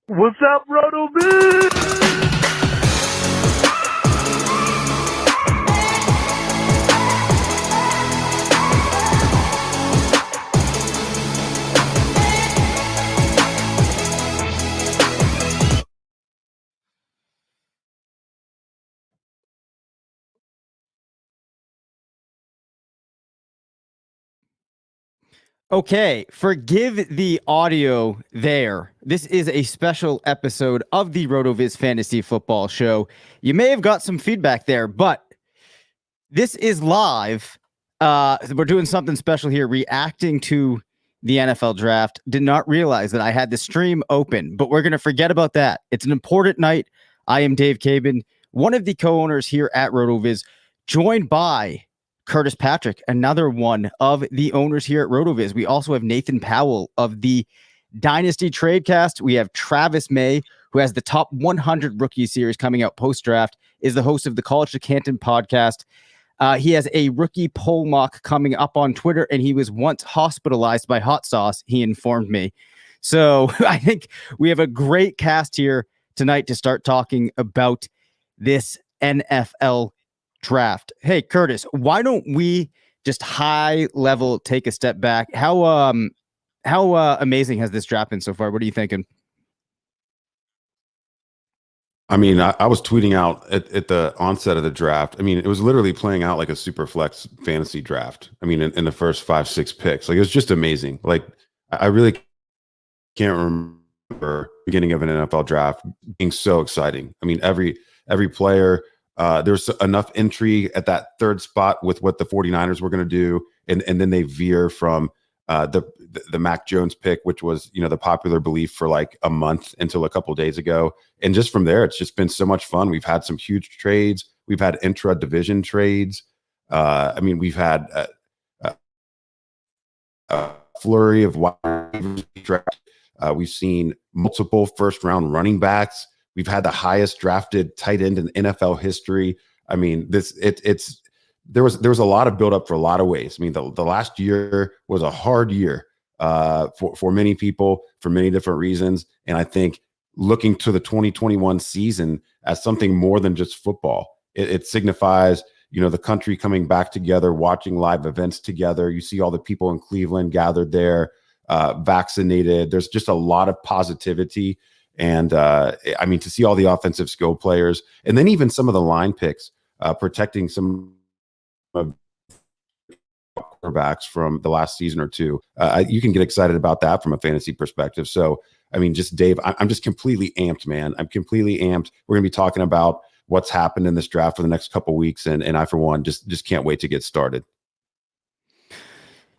What's up, Roto-Viz? Okay, forgive the audio there. This is a special episode of the RotoViz Fantasy Football Show. You may have got some feedback there, but this is live. We're doing something special here, reacting to the NFL draft. Did not realize that I had the stream open, but we're going to forget about that. It's an important night. I am Dave Cabin, one of the co-owners here at RotoViz, joined by Curtis Patrick, another one of the owners here at RotoViz. We also have Nathan Powell of the Dynasty Tradecast. We have Travis May, who has the top 100 rookie series coming out post-draft, is the host of the College to Canton podcast. He has a rookie poll mock coming up on Twitter, and he was once hospitalized by hot sauce, he informed me. So I think we have a great cast here tonight to start talking about this NFL draft. Hey, Curtis, why don't we just high level take a step back? How amazing has this draft been so far? What are you thinking? I mean, I was tweeting out at the onset of the draft. I mean, it was literally playing out like a super flex fantasy draft. I mean, in the first 5-6 picks, like it was just amazing. Like I really can't remember the beginning of an NFL draft being so exciting. I mean, every player, there's enough intrigue at that third spot with what the 49ers were going to do. And then they veer from the Mac Jones pick, which was, the popular belief for like a month until a couple of days ago. And just from there, it's just been so much fun. We've had some huge trades. We've had intra-division trades. I mean, we've had a flurry of wide receivers. We've seen multiple first-round running backs. We've had the highest drafted tight end in NFL history. I mean, there was a lot of buildup for a lot of ways. I mean, the last year was a hard year for many people for many different reasons. And I think looking to the 2021 season as something more than just football, it signifies, the country coming back together, watching live events together. You see all the people in Cleveland gathered there, vaccinated. There's just a lot of positivity. And I mean, to see all the offensive skill players and then even some of the line picks protecting some of quarterbacks from the last season or two, you can get excited about that from a fantasy perspective. So, I mean, just Dave, I'm just completely amped, man. I'm completely amped. We're going to be talking about what's happened in this draft for the next couple of weeks. And I, for one, just can't wait to get started.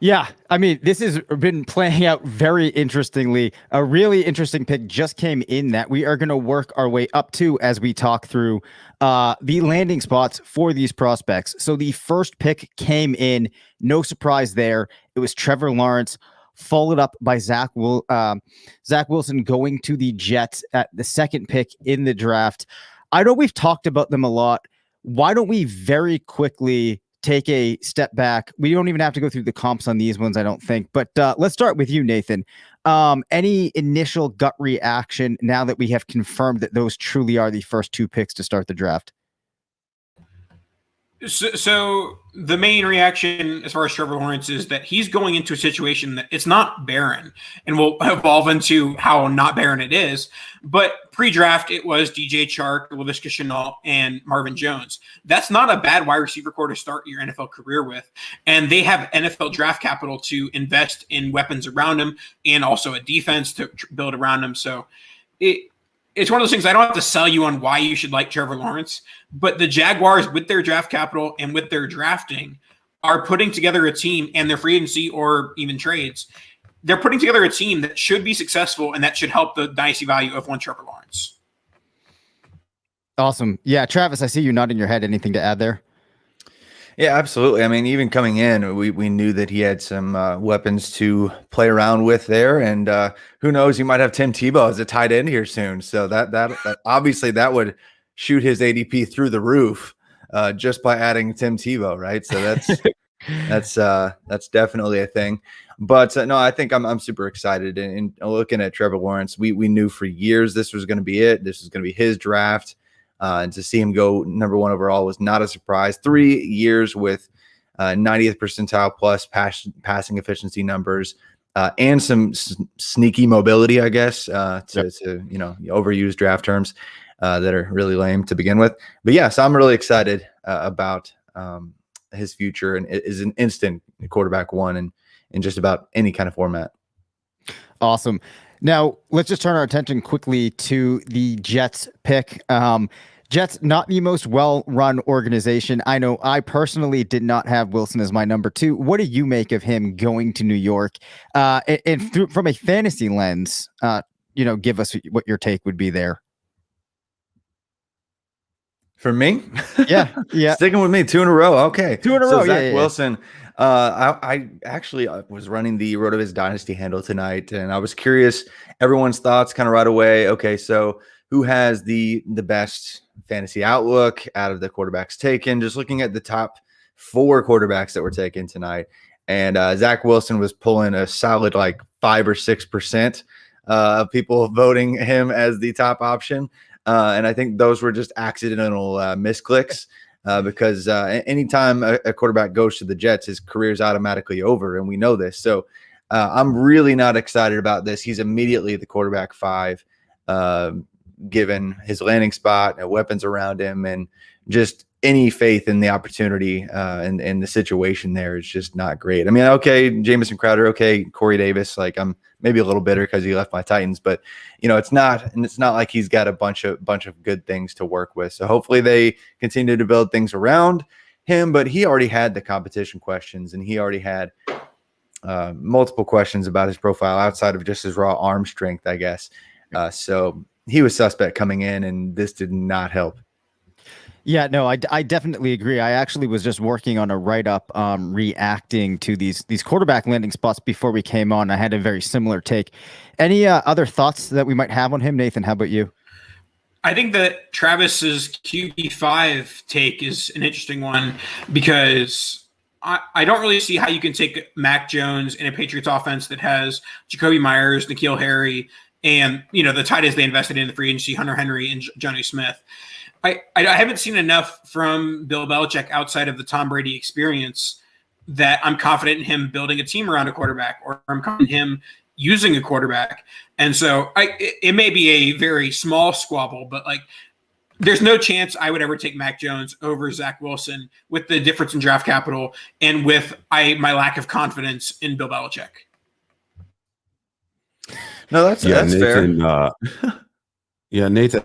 Yeah, I mean, this has been playing out very interestingly. A really interesting pick just came in that we are going to work our way up to as we talk through the landing spots for these prospects. So the first pick came in, no surprise there. It was Trevor Lawrence, followed up by Zach Wilson going to the Jets at the second pick in the draft. I know we've talked about them a lot. Why don't we very quickly take a step back? We don't even have to go through the comps on these ones, I don't think. But let's start with you, Nathan. Any initial gut reaction now that we have confirmed that those truly are the first two picks to start the draft? So the main reaction as far as Trevor Lawrence is that he's going into a situation that it's not barren, and we'll evolve into how not barren it is. But pre-draft, it was DJ Chark, Laviska Shenault, and Marvin Jones. That's not a bad wide receiver core to start your NFL career with. And they have NFL draft capital to invest in weapons around him and also a defense to build around him. So it's one of those things I don't have to sell you on why you should like Trevor Lawrence, but the Jaguars, with their draft capital and with their drafting, are putting together a team, and their free agency or even trades, they're putting together a team that should be successful and that should help the dynasty value of one Trevor Lawrence. Awesome. Yeah, Travis, I see you nodding your head. Anything to add there? Yeah, absolutely. I mean, even coming in, we knew that he had some weapons to play around with there, and who knows, he might have Tim Tebow as a tight end here soon. So that obviously that would shoot his ADP through the roof just by adding Tim Tebow, right? So that's definitely a thing. But no, I think I'm super excited. And looking at Trevor Lawrence, we knew for years this was going to be it. This was going to be his draft. And to see him go number 1 overall was not a surprise. 3 years with 90th percentile plus passing efficiency numbers and some sneaky mobility, I guess, to overuse draft terms that are really lame to begin with. But yeah, so I'm really excited about his future, and it is an instant quarterback 1 in just about any kind of format. Awesome. Now let's just turn our attention quickly to the Jets pick. Jets, not the most well-run organization. I know I personally did not have Wilson as my number 2. What do you make of him going to New York? And from a fantasy lens, give us what your take would be there. For me? Yeah. Sticking with me, 2 in a row. Okay. 2 in a row. Zach Wilson. I actually was running the RotoViz Dynasty handle tonight, and I was curious everyone's thoughts kind of right away. Okay, so who has the best fantasy outlook out of the quarterbacks taken? Just looking at the top 4 quarterbacks that were taken tonight, and Zach Wilson was pulling a solid 5 or 6% of people voting him as the top option. And I think those were just accidental misclicks because anytime a quarterback goes to the Jets, his career is automatically over, and we know this. So I'm really not excited about this. He's immediately the quarterback 5, given his landing spot and weapons around him, and just any faith in the opportunity and the situation there is just not great. I mean, okay, Jamison Crowder, okay, Corey Davis, I'm maybe a little bitter because he left my Titans, but it's not like he's got a bunch of good things to work with. So hopefully they continue to build things around him, but he already had the competition questions, and he already had multiple questions about his profile outside of just his raw arm strength, I guess. So he was suspect coming in, and this did not help. Yeah, no, I definitely agree. I actually was just working on a write-up reacting to these quarterback landing spots before we came on. I had a very similar take. Any other thoughts that we might have on him? Nathan, how about you? I think that Travis's QB5 take is an interesting one because I don't really see how you can take Mac Jones in a Patriots offense that has Jacoby Myers, N'Keal Harry, and the tight ends they invested in the free agency, Hunter Henry and Johnny Smith. I haven't seen enough from Bill Belichick outside of the Tom Brady experience that I'm confident in him building a team around a quarterback, or I'm confident in him using a quarterback. And so it may be a very small squabble, but there's no chance I would ever take Mac Jones over Zach Wilson with the difference in draft capital and with my lack of confidence in Bill Belichick. No, that's Nathan, fair. Nathan,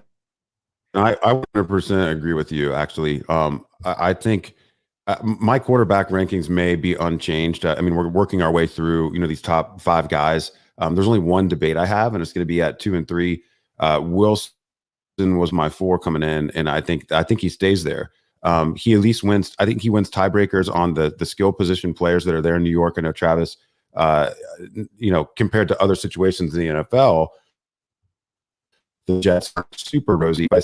I 100% agree with you, actually. I think my quarterback rankings may be unchanged. I mean, we're working our way through, these top 5 guys. There's only one debate I have, and it's going to be at 2 and 3. Wilson was my 4 coming in, and I think he stays there. He at least wins. I think he wins tiebreakers on the skill position players that are there in New York. I know Travis, compared to other situations in the NFL, the Jets aren't super rosy. I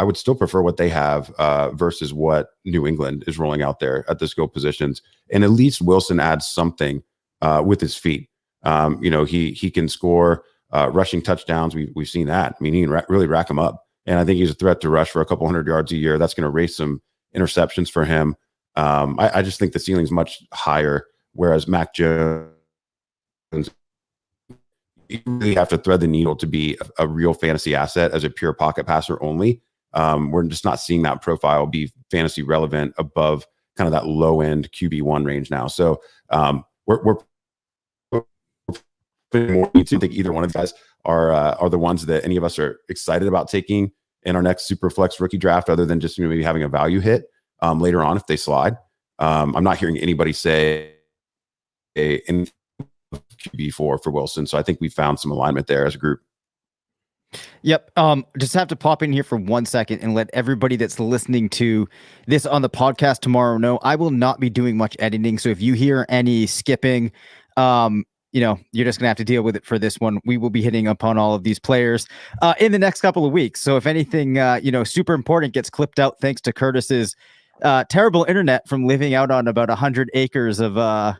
would still prefer what they have versus what New England is rolling out there at the skill positions. And at least Wilson adds something with his feet. He can score rushing touchdowns. We've seen that. I mean, he can really rack them up. And I think he's a threat to rush for a couple hundred yards a year. That's going to raise some interceptions for him. I just think the ceiling's much higher, whereas Mac Jones, you really have to thread the needle to be a real fantasy asset as a pure pocket passer only. We're just not seeing that profile be fantasy relevant above kind of that low end QB1 range now. So we're putting more need to think either one of you guys are the ones that any of us are excited about taking in our next super flex rookie draft, other than just maybe having a value hit later on if they slide. I'm not hearing anybody say in QB4 for Wilson. So I think we found some alignment there as a group. Yep. Just have to pop in here for 1 second and let everybody that's listening to this on the podcast tomorrow know I will not be doing much editing. So if you hear any skipping, you're just gonna have to deal with it for this one. We will be hitting upon all of these players in the next couple of weeks. So if anything, super important gets clipped out, thanks to Curtis's terrible internet from living out on about 100 acres of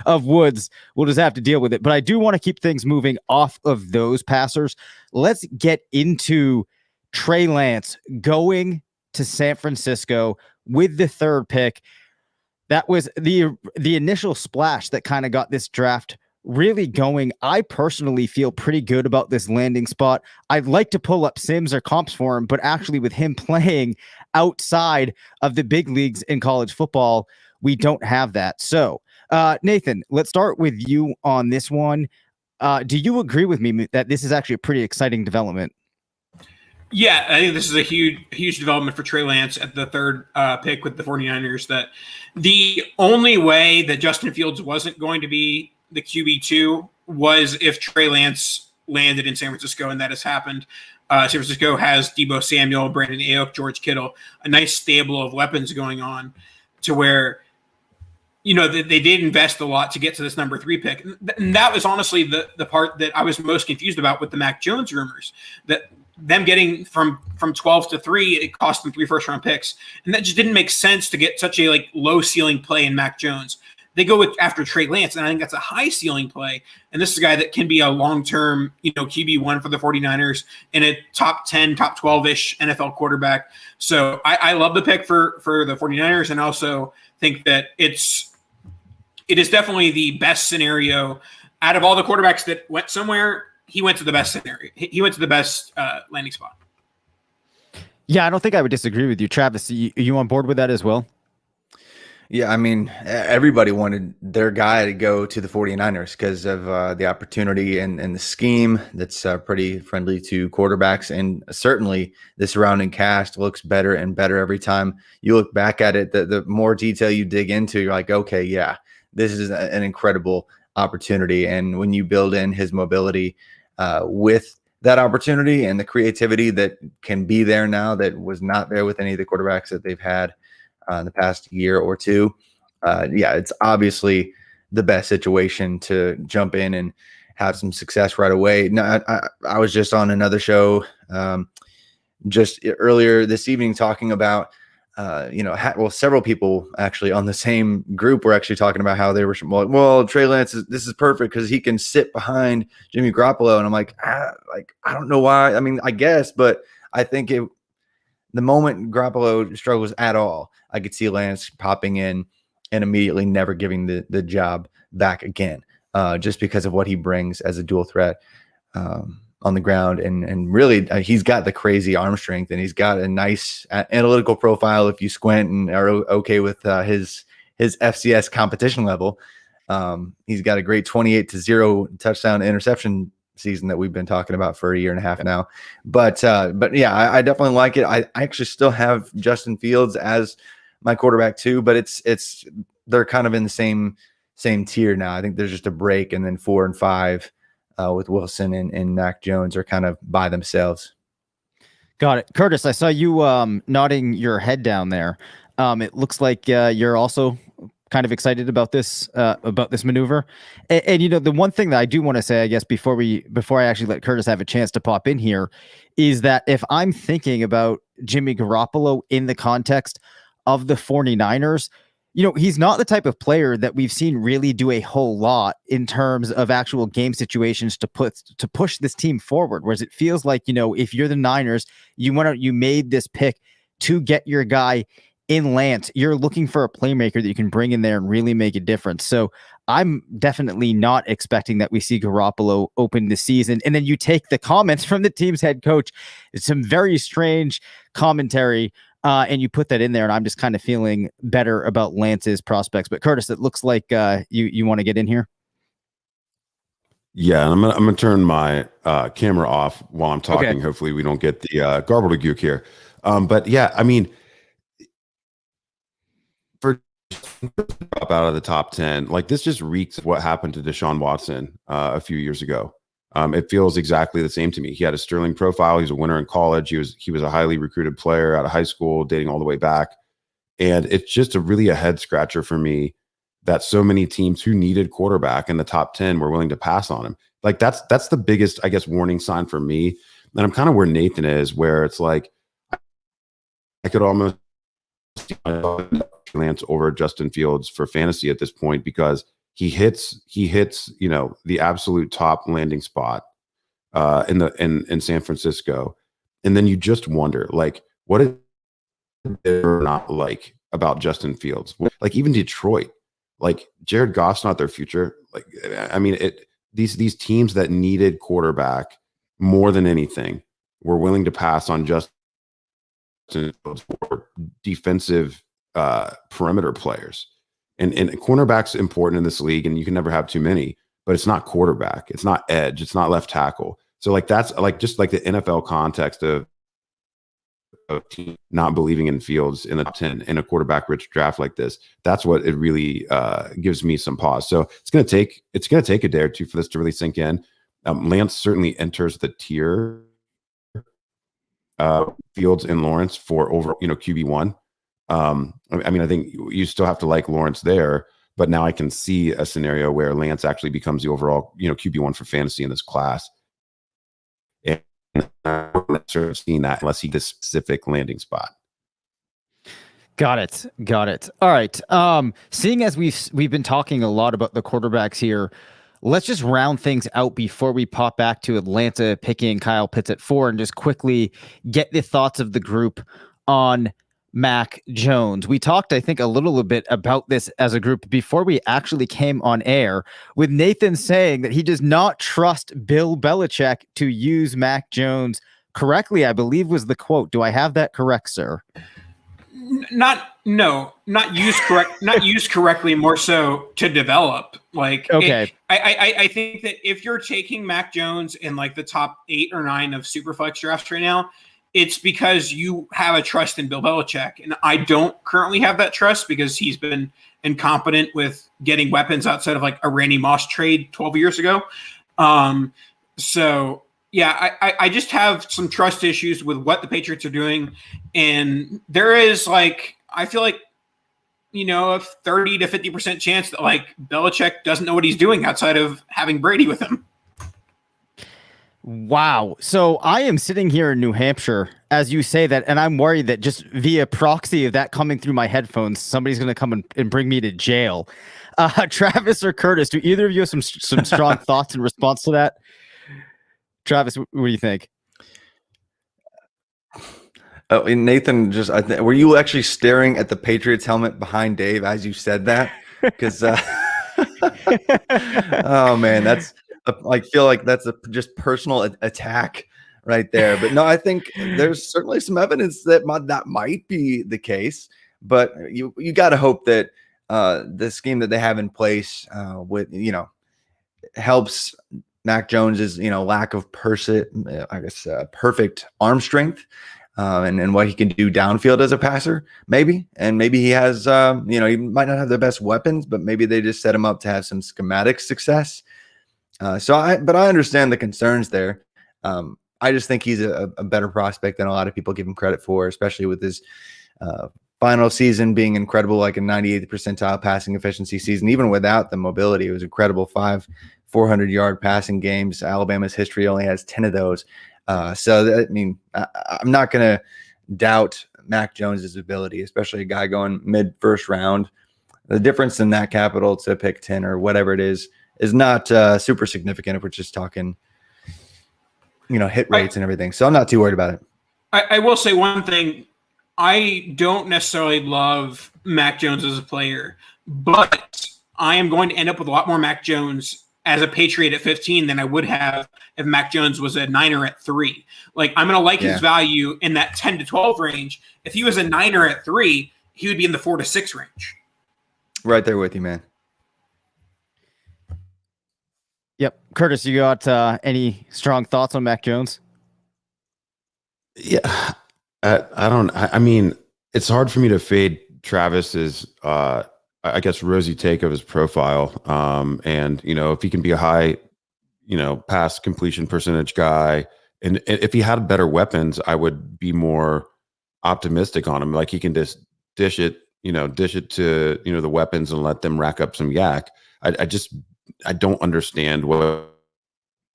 of Woods. We'll just have to deal with it. But I do want to keep things moving off of those passers. Let's get into Trey Lance going to San Francisco with the 3rd pick. That was the initial splash that kind of got this draft really going. I personally feel pretty good about this landing spot. I'd like to pull up Sims or comps for him, but actually with him playing outside of the big leagues in college football, we don't have that. So, Nathan, let's start with you on this one. Do you agree with me that this is actually a pretty exciting development? Yeah, I think this is a huge development for Trey Lance at the 3rd pick with the 49ers. That the only way that Justin Fields wasn't going to be the QB2 was if Trey Lance landed in San Francisco, and that has happened. San Francisco has Deebo Samuel, Brandon Ayuk, George Kittle, a nice stable of weapons going on to where, they did invest a lot to get to this number 3 pick. And that was honestly the part that I was most confused about with the Mac Jones rumors, that them getting from 12 to 3, it cost them 3 first-round picks. And that just didn't make sense to get such a low ceiling play in Mac Jones. They go after Trey Lance, and I think that's a high ceiling play. And this is a guy that can be a long-term, QB1 for the 49ers and a top 10, top 12-ish NFL quarterback. So I love the pick for the 49ers, and also think that it is definitely the best scenario out of all the quarterbacks that went somewhere. He went to the best scenario. He went to the best landing spot. Yeah, I don't think I would disagree with you. Travis, are you on board with that as well? Yeah, I mean, everybody wanted their guy to go to the 49ers because of the opportunity and the scheme that's pretty friendly to quarterbacks. And certainly the surrounding cast looks better and better every time you look back at it. The more detail you dig into, you're like, okay, yeah, this is an incredible opportunity. And when you build in his mobility with that opportunity and the creativity that can be there now that was not there with any of the quarterbacks that they've had in the past year or two. It's obviously the best situation to jump in and have some success right away. No, I was just on another show just earlier this evening talking about, several people actually on the same group were actually talking about how they were, well, Trey Lance, this is perfect because he can sit behind Jimmy Garoppolo. And I'm like, I don't know why. I mean, I guess, but I think the moment Garoppolo struggles at all, I could see Lance popping in and immediately never giving the job back again, just because of what he brings as a dual threat on the ground. And really, he's got the crazy arm strength, and he's got a nice analytical profile if you squint and are okay with his FCS competition level. He's got a great 28-0 touchdown interception season that we've been talking about for a year and a half now. But yeah, I definitely like it. I actually still have Justin Fields as my quarterback too, but they're kind of in the same tier now. I think there's just a break, and then 4 and 5 with Wilson and Mac Jones are kind of by themselves. Got it. Curtis, I saw you nodding your head down there. It looks like you're also kind of excited about this maneuver. And the one thing that I do want to say, I guess, before I actually let Curtis have a chance to pop in here, is that if I'm thinking about Jimmy Garoppolo in the context of the 49ers, he's not the type of player that we've seen really do a whole lot in terms of actual game situations to push this team forward. Whereas it feels like, if you're the Niners, you made this pick to get your guy in Lance. You're looking for a playmaker that you can bring in there and really make a difference. So I'm definitely not expecting that we see Garoppolo open the season. And then you take the comments from the team's head coach, it's some very strange commentary, and you put that in there, and I'm just kind of feeling better about Lance's prospects. But Curtis, it looks like you want to get in here. Yeah, and I'm gonna turn my camera off while I'm talking. Okay. Hopefully, we don't get the gobbledygook here. But yeah, I mean, for drop out of the top 10, like this just reeks of what happened to Deshaun Watson a few years ago. It feels exactly the same to me. He had a sterling profile. He's a winner in college. He was a highly recruited player out of high school, dating all the way back. And it's just really a head scratcher for me that so many teams who needed quarterback in the top 10 were willing to pass on him. Like that's the biggest, I guess, warning sign for me. And I'm kind of where Nathan is, where it's like I could almost Lance over Justin Fields for fantasy at this point because he hits the absolute top landing spot in San Francisco, and then you just wonder like what is there not like about Justin Fields? Like even Detroit, like Jared Goff's not their future. Like I mean, these teams that needed quarterback more than anything were willing to pass on Justin Fields for defensive perimeter players. And cornerback's important in this league, and you can never have too many. But it's not quarterback, it's not edge, it's not left tackle. So like that's like just like the NFL context of team not believing in Fields in the top 10 in a quarterback rich draft like this. That's what it really gives me some pause. So it's gonna take a day or two for this to really sink in. Lance certainly enters the tier. Fields and Lawrence for over QB1. I mean, I think you still have to like Lawrence there, but now I can see a scenario where Lance actually becomes the overall QB1 for fantasy in this class. And I'm not sure I've seen that unless he gets a specific landing spot. Got it. All right. Seeing as we've been talking a lot about the quarterbacks here, let's just round things out before we pop back to Atlanta picking Kyle Pitts at 4 and just quickly get the thoughts of the group on Mac Jones. We talked, I think, a little bit about this as a group before we actually came on air, with Nathan saying that he does not trust Bill Belichick to use Mac Jones correctly, I believe was the quote. Do I have that correct, sir? Not used correctly, more so to develop. Like, okay. I think that if you're taking Mac Jones in like the top 8 or 9 of Superflex drafts right now, it's because you have a trust in Bill Belichick. And I don't currently have that trust because he's been incompetent with getting weapons outside of like a Randy Moss trade 12 years ago. So yeah, I just have some trust issues with what the Patriots are doing. And there is like, I feel like, a 30 to 50% chance that like Belichick doesn't know what he's doing outside of having Brady with him. Wow. So I am sitting here in New Hampshire as you say that, and I'm worried that just via proxy of that coming through my headphones, somebody's going to come and bring me to jail. Travis or Curtis, do either of you have some strong thoughts in response to that? Travis, what do you think? Oh, and Nathan, were you actually staring at the Patriots helmet behind Dave as you said that? Because, oh man, I feel like that's a just personal attack right there. But no, I think there's certainly some evidence that might be the case. But you got to hope that the scheme that they have in place helps Mac Jones's lack of perfect arm strength. And what he can do downfield as a passer, maybe. And maybe he has, he might not have the best weapons, but maybe they just set him up to have some schematic success. But I understand the concerns there. I just think he's a better prospect than a lot of people give him credit for, especially with his final season being incredible, like a 98th percentile passing efficiency season. Even without the mobility, it was incredible. 5 400-yard passing games. Alabama's history only has 10 of those. I'm not going to doubt Mac Jones's ability, especially a guy going mid first round. The difference in that capital to pick 10 or whatever it is not super significant if we're just talking, hit rates and everything. So I'm not too worried about it. I will say one thing. I don't necessarily love Mac Jones as a player, but I am going to end up with a lot more Mac Jones as a Patriot at 15 than I would have if Mac Jones was a Niner at 3. Like, I'm going to like his value in that 10 to 12 range. If he was a Niner at 3, he would be in the 4 to 6 range. Right there with you, man. Yep. Curtis, you got any strong thoughts on Mac Jones? Yeah. I mean, it's hard for me to fade Travis's, I guess, rosy take of his profile. And, if he can be a high, pass completion percentage guy, and if he had better weapons, I would be more optimistic on him. Like he can just dish it to, the weapons and let them rack up some yak. I don't understand what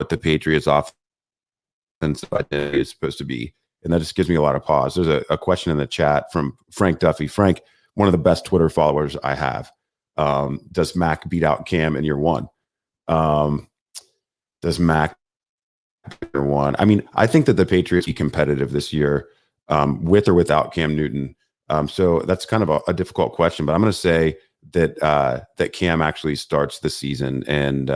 the Patriots offense is supposed to be. And that just gives me a lot of pause. There's a question in the chat from Frank Duffy. Frank, one of the best Twitter followers I have. Does Mac beat out Cam in year one? Does Mac year one? I mean, I think that the Patriots be competitive this year, with or without Cam Newton. So that's kind of a difficult question, but I'm going to say that that Cam actually starts the season, and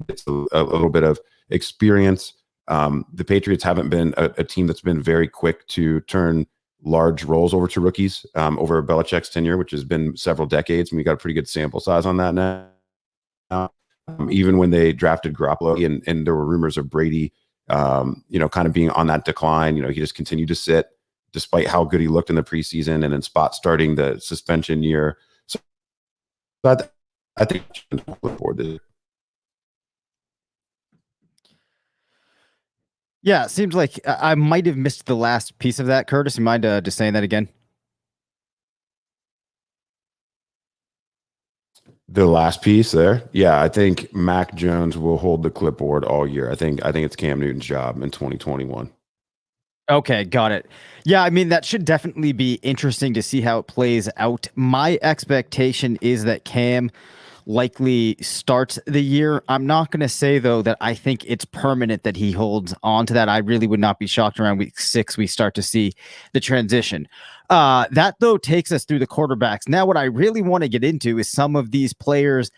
it's a little bit of experience. The Patriots haven't been a team that's been very quick to turn large roles over to rookies over Belichick's tenure, which has been several decades, and we got a pretty good sample size on that now. Even when they drafted Garoppolo, and there were rumors of Brady, kind of being on that decline, he just continued to sit despite how good he looked in the preseason and in spot starting the suspension year. So I think forward to. Yeah, it seems like I might have missed the last piece of that. Curtis, you mind just saying that again? The last piece there. Yeah, I think Mac Jones will hold the clipboard all year. I think it's Cam Newton's job in 2021. Okay, got it. Yeah, I mean, that should definitely be interesting to see how it plays out. My expectation is that Cam likely starts the year. I'm not going to say, though, that I think it's permanent that he holds on to that. I really would not be shocked around week 6 we start to see the transition. That, though, takes us through the quarterbacks. Now, what I really want to get into is some of these players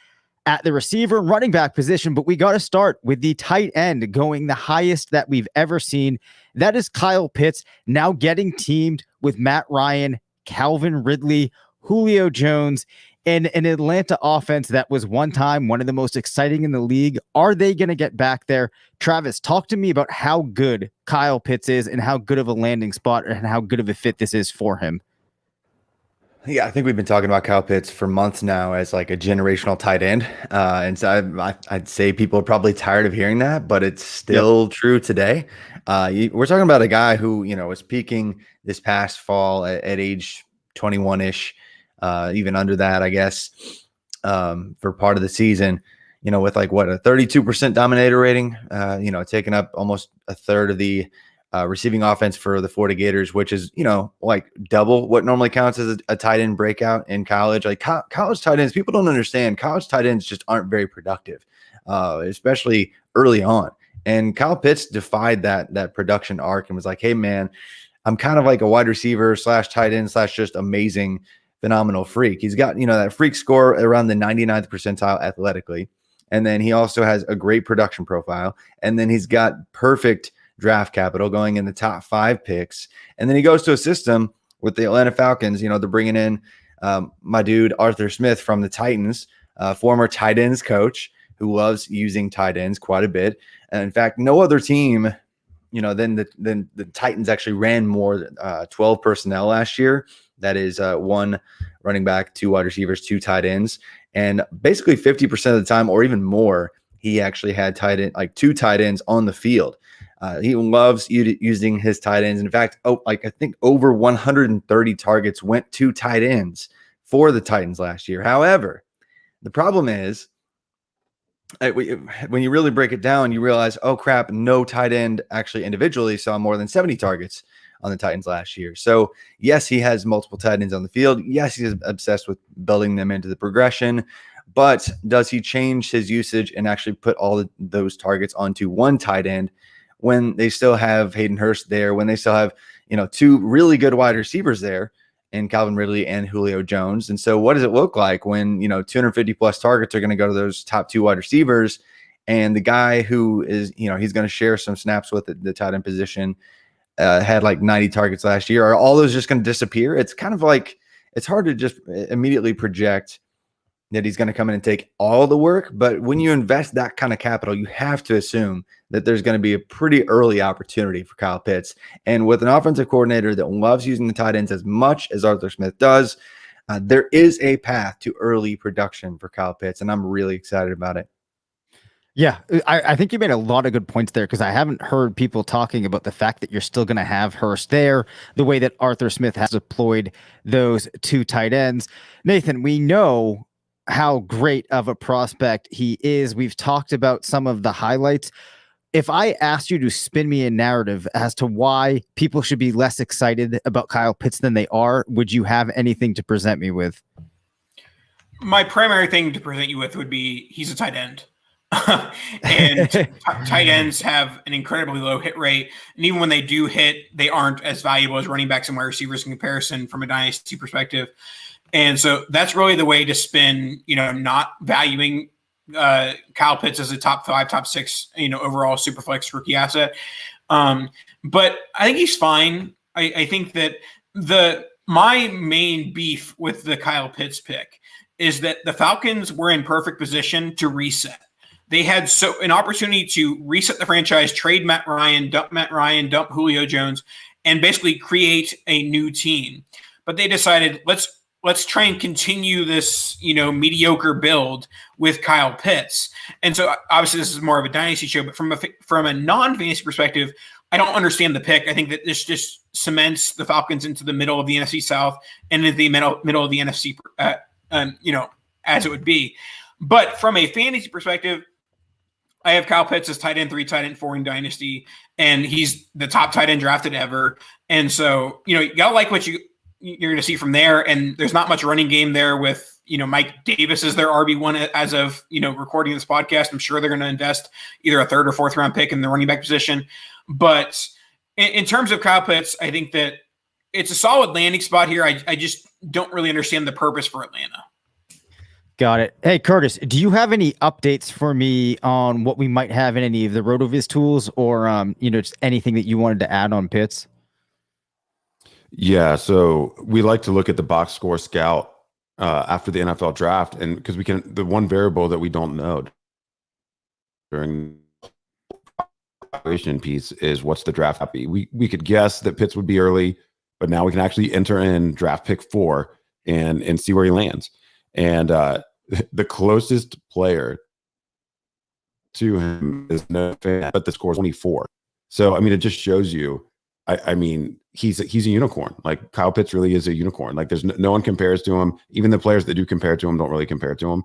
at the receiver and running back position, but we got to start with the tight end going the highest that we've ever seen. That is Kyle Pitts, now getting teamed with Matt Ryan, Calvin Ridley, Julio Jones, and an Atlanta offense that was one time one of the most exciting in the league. Are they going to get back there? Travis, talk to me about how good Kyle Pitts is and how good of a landing spot and how good of a fit this is for him. Yeah, I think we've been talking about Kyle Pitts for months now as like a generational tight end. And so I'd say people are probably tired of hearing that, but it's still true today. We're talking about a guy who, was peaking this past fall at age 21-ish, even under that, I guess, for part of the season, with like a 32% dominator rating, taking up almost a third of the receiving offense for the Florida Gators, which is, like double what normally counts as a tight end breakout in college. Like college tight ends, people don't understand. College tight ends just aren't very productive, especially early on. And Kyle Pitts defied that production arc and was like, hey, man, I'm kind of like a wide receiver / tight end / just amazing, phenomenal freak. He's got, that freak score around the 99th percentile athletically. And then he also has a great production profile. And then he's got perfect draft capital going in the top 5 picks. And then he goes to a system with the Atlanta Falcons. They're bringing in my dude, Arthur Smith from the Titans, former tight ends coach who loves using tight ends quite a bit. And in fact, no other team, than the Titans actually ran more 12 personnel last year. That is 1 running back, 2 wide receivers, 2 tight ends. And basically 50% of the time or even more, he actually had 2 tight ends on the field. He loves using his tight ends. In fact, I think over 130 targets went to tight ends for the Titans last year. However, the problem is when you really break it down, you realize, oh crap, no tight end actually individually saw more than 70 targets on the Titans last year. So yes, he has multiple tight ends on the field. Yes, he's obsessed with building them into the progression. But does he change his usage and actually put all those targets onto one tight end when they still have Hayden Hurst there, when they still have, 2 really good wide receivers there in Calvin Ridley and Julio Jones? And so what does it look like when, 250 plus targets are going to go to those top 2 wide receivers, and the guy who is, he's going to share some snaps with the tight end position had like 90 targets last year? Are all those just going to disappear? It's kind of like, it's hard to just immediately project that he's going to come in and take all the work. But when you invest that kind of capital, you have to assume that there's going to be a pretty early opportunity for Kyle Pitts. And with an offensive coordinator that loves using the tight ends as much as Arthur Smith does, there is a path to early production for Kyle Pitts, and I'm really excited about it. Yeah, I think you made a lot of good points there, because I haven't heard people talking about the fact that you're still going to have Hurst there, the way that Arthur Smith has deployed those 2 tight ends. Nathan, we know how great of a prospect he is. We've talked about some of the highlights. if I asked you to spin me a narrative as to why people should be less excited about Kyle Pitts than they are, would you have anything to present me with? My primary thing to present you with would be he's a tight end. And tight ends have an incredibly low hit rate. And even when they do hit, they aren't as valuable as running backs and wide receivers in comparison from a dynasty perspective. And so that's really the way to spin, not valuing Kyle Pitts as a top 5, top 6, overall super flex rookie asset. But I think he's fine. I think that my main beef with the Kyle Pitts pick is that the Falcons were in perfect position to reset. They had an opportunity to reset the franchise, trade Matt Ryan, dump Julio Jones, and basically create a new team. But they decided, let's try and continue this, mediocre build with Kyle Pitts. And so obviously this is more of a dynasty show, but from a non-fantasy perspective, I don't understand the pick. I think that this just cements the Falcons into the middle of the NFC South and into the middle of the NFC, as it would be. But from a fantasy perspective, I have Kyle Pitts as tight end 3, tight end 4 in Dynasty, and he's the top tight end drafted ever. And so, you gotta like what you're going to see from there. And there's not much running game there with, Mike Davis is their RB1 as of, recording this podcast. I'm sure they're going to invest either a 3rd or 4th round pick in the running back position. But in terms of Kyle Pitts, I think that it's a solid landing spot here. I just don't really understand the purpose for Atlanta. Got it. Hey, Curtis, do you have any updates for me on what we might have in any of the RotoViz tools or, just anything that you wanted to add on Pitts? Yeah, so we like to look at the box score scout after the NFL draft, and because the one variable that we don't know during the piece is what's the draft happy. We could guess that Pitts would be early, but now we can actually enter in draft pick 4 and see where he lands. And the closest player to him is no fan, but the score is 24. So it just shows you. He's a unicorn. Like Kyle Pitts really is a unicorn. Like there's no one compares to him. Even the players that do compare to him don't really compare to him.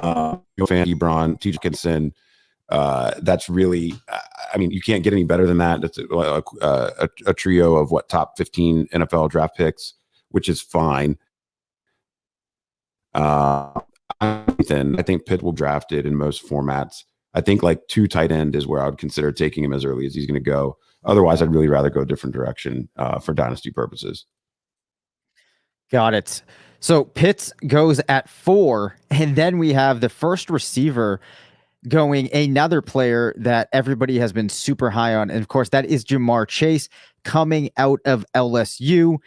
Fan Ebron, T.J. Kinson. That's really. You can't get any better than that. It's a trio of top 15 NFL draft picks, which is fine. I think Pitt will draft it in most formats. I think 2 tight end is where I would consider taking him as early as he's going to go. Otherwise, I'd really rather go a different direction for dynasty purposes. Got it. So Pitts goes at 4, and then we have the first receiver going, another player that everybody has been super high on. And of course, that is Jamar Chase, coming out of LSU,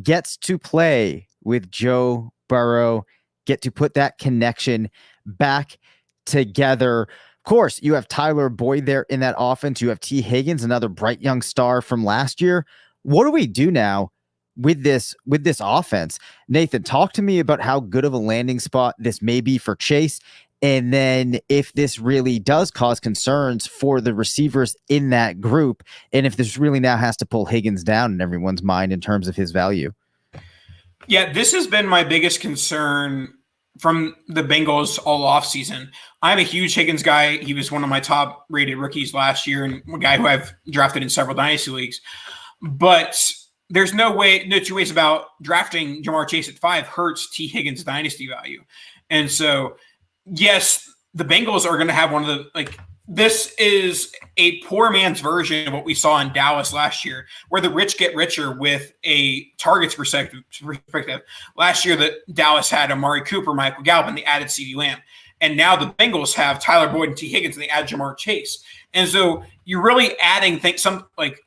gets to play with Joe Burrow, get to put that connection back together. Of course, you have Tyler Boyd there in that offense. You have T. Higgins, another bright young star from last year. What do we do now with this offense? Nathan, talk to me about how good of a landing spot this may be for Chase. And then if this really does cause concerns for the receivers in that group, and if this really now has to pull Higgins down in everyone's mind in terms of his value. Yeah, this has been my biggest concern from the Bengals all offseason. I'm a huge Higgins guy. He was one of my top rated rookies last year and a guy who I've drafted in several dynasty leagues. But there's no two ways about drafting Jamar Chase at 5 hurts T. Higgins' dynasty value. And so, yes, the Bengals are going to have one of the this is a poor man's version of what we saw in Dallas last year, where the rich get richer with a targets perspective. Last year, that Dallas had Amari Cooper, Michael Gallup, and they added CeeDee Lamb. And now the Bengals have Tyler Boyd and T. Higgins, and they add Jamar Chase. And so you're really adding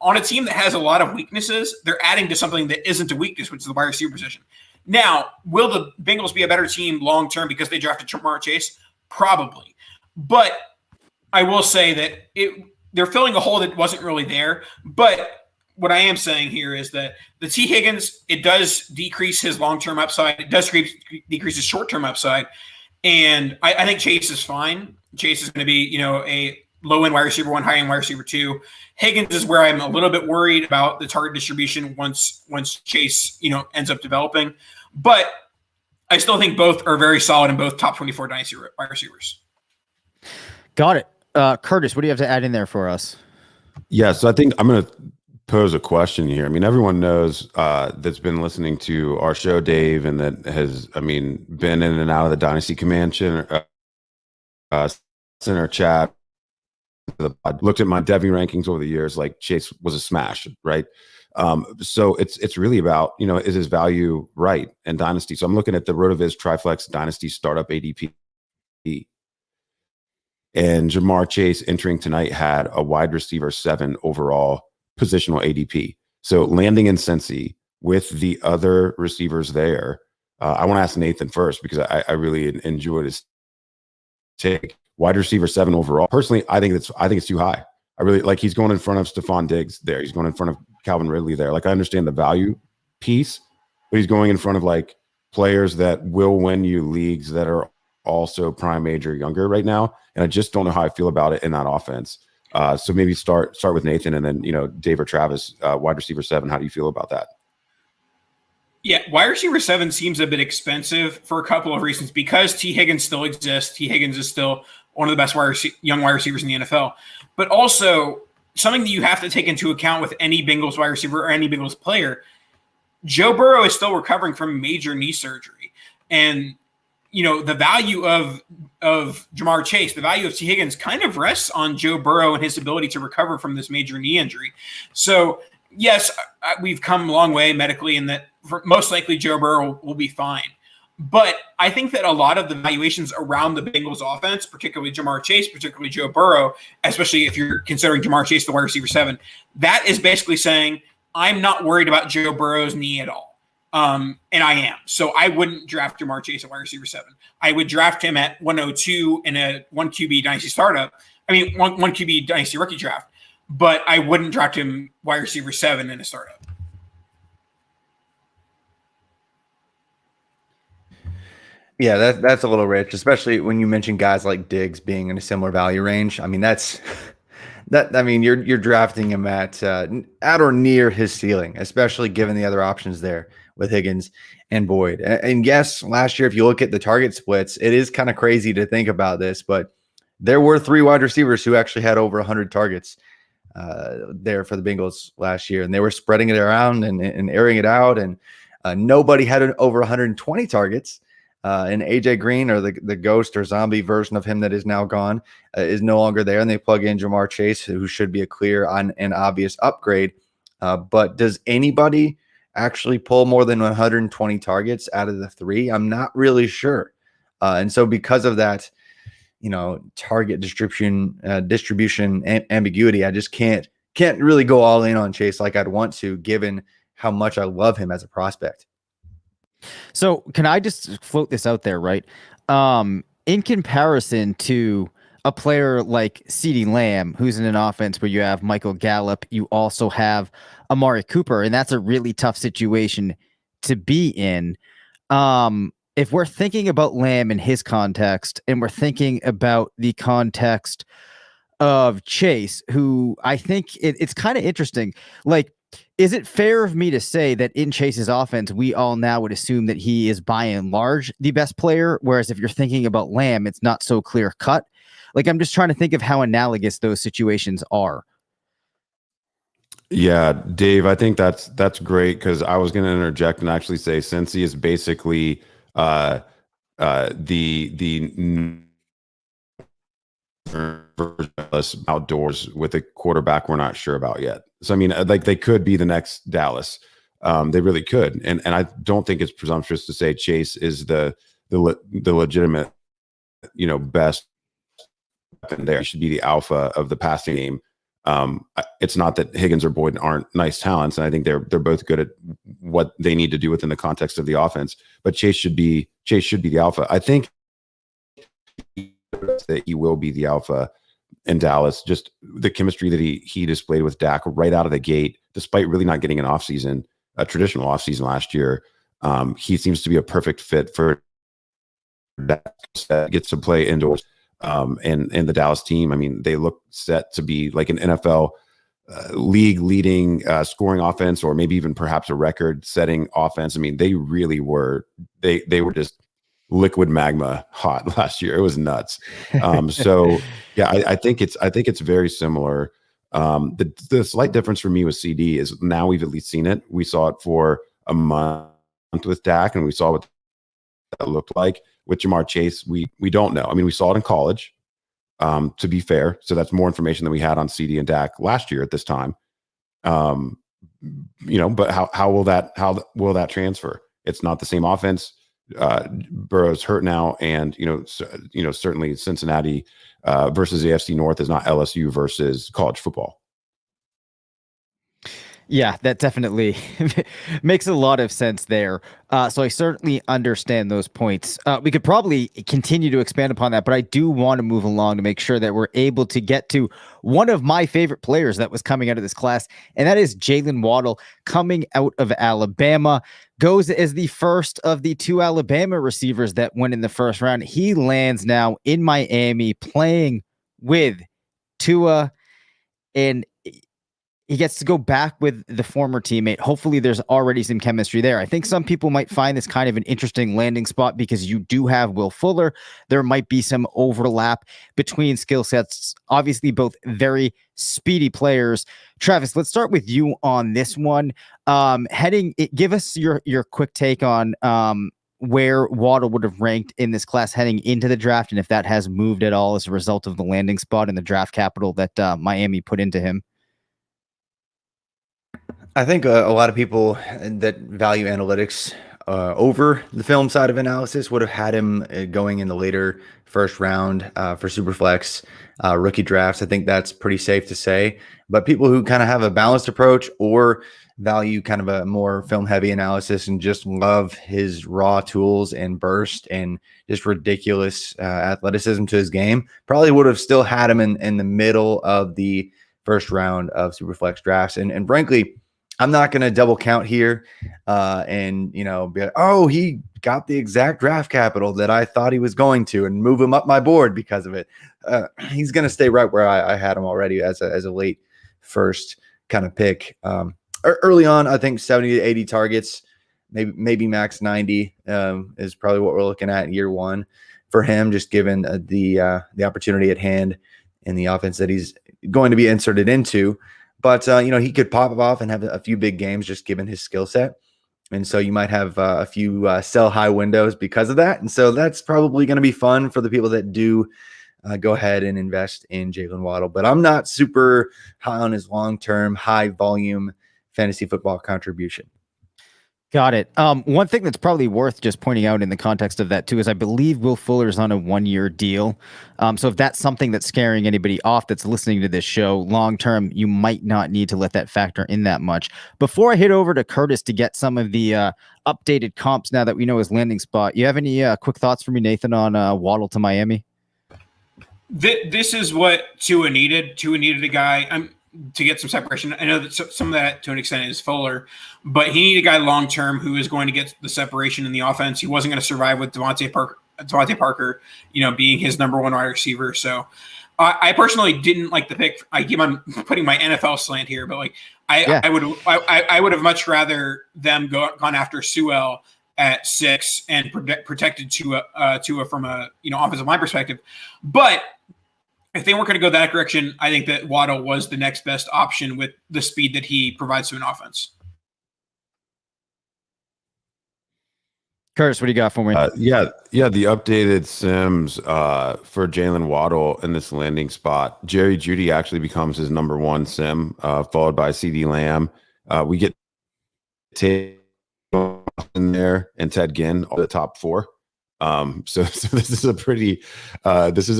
on a team that has a lot of weaknesses, they're adding to something that isn't a weakness, which is the wide receiver position. Now, will the Bengals be a better team long-term because they drafted Jamar Chase? Probably. But I will say that they're filling a hole that wasn't really there. But what I am saying here is that the T. Higgins, it does decrease his long-term upside. It does decrease his short-term upside. And I think Chase is fine. Chase is going to be, a low-end wide receiver 1, high-end wide receiver 2. Higgins is where I'm a little bit worried about the target distribution once Chase, ends up developing. But I still think both are very solid and both top 24 dynasty wide receivers. Got it. Curtis, what do you have to add in there for us? Yeah, so I think I'm going to pose a question here. I mean, everyone knows that's been listening to our show, Dave, and that has, been in and out of the Dynasty Command Center chat. I looked at my Devy rankings over the years. Like Chase was a smash, right? So it's really about, is his value right in Dynasty? So I'm looking at the RotoViz Triflex Dynasty Startup ADP. And Jamar Chase entering tonight had a wide receiver 7 overall positional ADP. So landing in Cincy with the other receivers there. I want to ask Nathan first because I really enjoyed his take. Wide receiver 7 overall. Personally, I think it's too high. I really like he's going in front of Stephon Diggs there. He's going in front of Calvin Ridley there. Like I understand the value piece, but he's going in front of like players that will win you leagues that are also prime age or younger right now. And I just don't know how I feel about it in that offense. So maybe start with Nathan and then, Dave or Travis, wide receiver 7. How do you feel about that? Yeah, wide receiver 7 seems a bit expensive for a couple of reasons. Because T. Higgins still exists. T. Higgins is still one of the best young wide receivers in the NFL. But also something that you have to take into account with any Bengals wide receiver or any Bengals player, Joe Burrow is still recovering from major knee surgery. And the value of Jamar Chase, the value of T. Higgins kind of rests on Joe Burrow and his ability to recover from this major knee injury. So, yes, we've come a long way medically in that most likely Joe Burrow will be fine. But I think that a lot of the valuations around the Bengals offense, particularly Jamar Chase, particularly Joe Burrow, especially if you're considering Jamar Chase the wide receiver 7, that is basically saying, I'm not worried about Joe Burrow's knee at all. And I am. So I wouldn't draft Jamar Chase at wide receiver 7. I would draft him at 102 in a 1 QB dynasty startup. One QB dynasty rookie draft. But I wouldn't draft him wide receiver 7 in a startup. Yeah, that's a little rich, especially when you mention guys like Diggs being in a similar value range. You're drafting him at or near his ceiling, especially given the other options there with Higgins and Boyd. And yes, last year, if you look at the target splits, it is kind of crazy to think about this, but there were 3 wide receivers who actually had over 100 targets there for the Bengals last year, and they were spreading it around and airing it out, and nobody had over 120 targets. And AJ Green, or the ghost or zombie version of him that is now gone, is no longer there. And they plug in Jamar Chase, who should be a clear and obvious upgrade. But does anybody actually pull more than 120 targets out of the 3? I'm not really sure. And so because of that, target distribution ambiguity, I just can't really go all in on Chase like I'd want to, given how much I love him as a prospect. So can I just float this out there, right? In comparison to a player like CeeDee Lamb, who's in an offense where you have Michael Gallup, you also have Amari Cooper, and that's a really tough situation to be in. If we're thinking about Lamb in his context, and we're thinking about the context of Chase, who I think it's kind of interesting. Like, is it fair of me to say that in Chase's offense, we all now would assume that he is by and large the best player? Whereas if you're thinking about Lamb, it's not so clear cut. Like, I'm just trying to think of how analogous those situations are. Yeah, Dave, I think that's great, because I was going to interject and actually say Cincy is basically the outdoors with a quarterback we're not sure about yet. So like they could be the next Dallas. They really could, and I don't think it's presumptuous to say Chase is the legitimate, best weapon there. He should be the alpha of the passing game. It's not that Higgins or Boyd aren't nice talents, and I think they're both good at what they need to do within the context of the offense. But Chase should be the alpha. I think that he will be the alpha in Dallas. Just the chemistry that he displayed with Dak right out of the gate, despite really not getting a traditional offseason last year. He seems to be a perfect fit for Dak. Gets to play indoors. And the Dallas team, they look set to be like an NFL league leading scoring offense, or maybe even perhaps a record setting offense. They really were, they were just liquid magma hot last year. It was nuts. So yeah, I think it's very similar. The slight difference for me with CD is now we've at least seen it. We saw it for a month with Dak, and we saw what that looked like. With Jamar Chase, we don't know. I mean, we saw it in college, to be fair. So that's more information than we had on CD and Dak last year at this time. But how will that transfer? It's not the same offense. Burrow's hurt now, and certainly Cincinnati versus AFC North is not LSU versus college football. Yeah, that definitely makes a lot of sense there. So I certainly understand those points. We could probably continue to expand upon that, but I do want to move along to make sure that we're able to get to one of my favorite players that was coming out of this class, and that is Jalen Waddle, coming out of Alabama. Goes as the first of the 2 Alabama receivers that went in the first round. He lands now in Miami playing with Tua, and he gets to go back with the former teammate. Hopefully there's already some chemistry there. I think some people might find this kind of an interesting landing spot because you do have Will Fuller. There might be some overlap between skill sets. Obviously, both very speedy players. Travis, let's start with you on this one. Give us your quick take on where Waddle would have ranked in this class heading into the draft, and if that has moved at all as a result of the landing spot and the draft capital that Miami put into him. I think a lot of people that value analytics over the film side of analysis would have had him going in the later first round for Superflex rookie drafts. I think that's pretty safe to say. But people who kind of have a balanced approach or value kind of a more film heavy analysis and just love his raw tools and burst and just ridiculous athleticism to his game probably would have still had him in the middle of the first round of Superflex drafts. And frankly, I'm not going to double count here and, be like, oh, he got the exact draft capital that I thought he was going to and move him up my board because of it. He's going to stay right where I had him already as a late first kind of pick. Early on, I think 70 to 80 targets, maybe max 90 is probably what we're looking at in year one for him, just given the opportunity at hand and the offense that he's going to be inserted into. But, he could pop off and have a few big games just given his skill set. And so you might have a few sell high windows because of that. And so that's probably going to be fun for the people that do go ahead and invest in Jalen Waddle. But I'm not super high on his long-term, high-volume fantasy football contribution. Got it. One thing that's probably worth just pointing out in the context of that too is I believe Will Fuller is on a 1-year deal. So if that's something that's scaring anybody off that's listening to this show long term, you might not need to let that factor in that much. Before I hit over to Curtis to get some of the updated comps now that we know his landing spot, you have any quick thoughts for me, Nathan, on Waddle to Miami? This is what Tua needed. Tua needed a guy to get some separation. I know that some of that to an extent is Fuller, but he needed a guy long-term who is going to get the separation in the offense. He wasn't going to survive with Devontae Parker, being his number 1 wide receiver. So I personally didn't like the pick. I keep on putting my NFL slant here, but I would have much rather them gone after Sewell at 6 and protected Tua from a offensive line perspective. But if they weren't going to go that direction, I think that Waddle was the next best option with the speed that he provides to an offense. Curtis, what do you got for me? The updated Sims for Jalen Waddle in this landing spot. Jerry Jeudy actually becomes his number 1 Sim, followed by CD Lamb. We get Tate in there and Ted Ginn, all the top 4. So this is a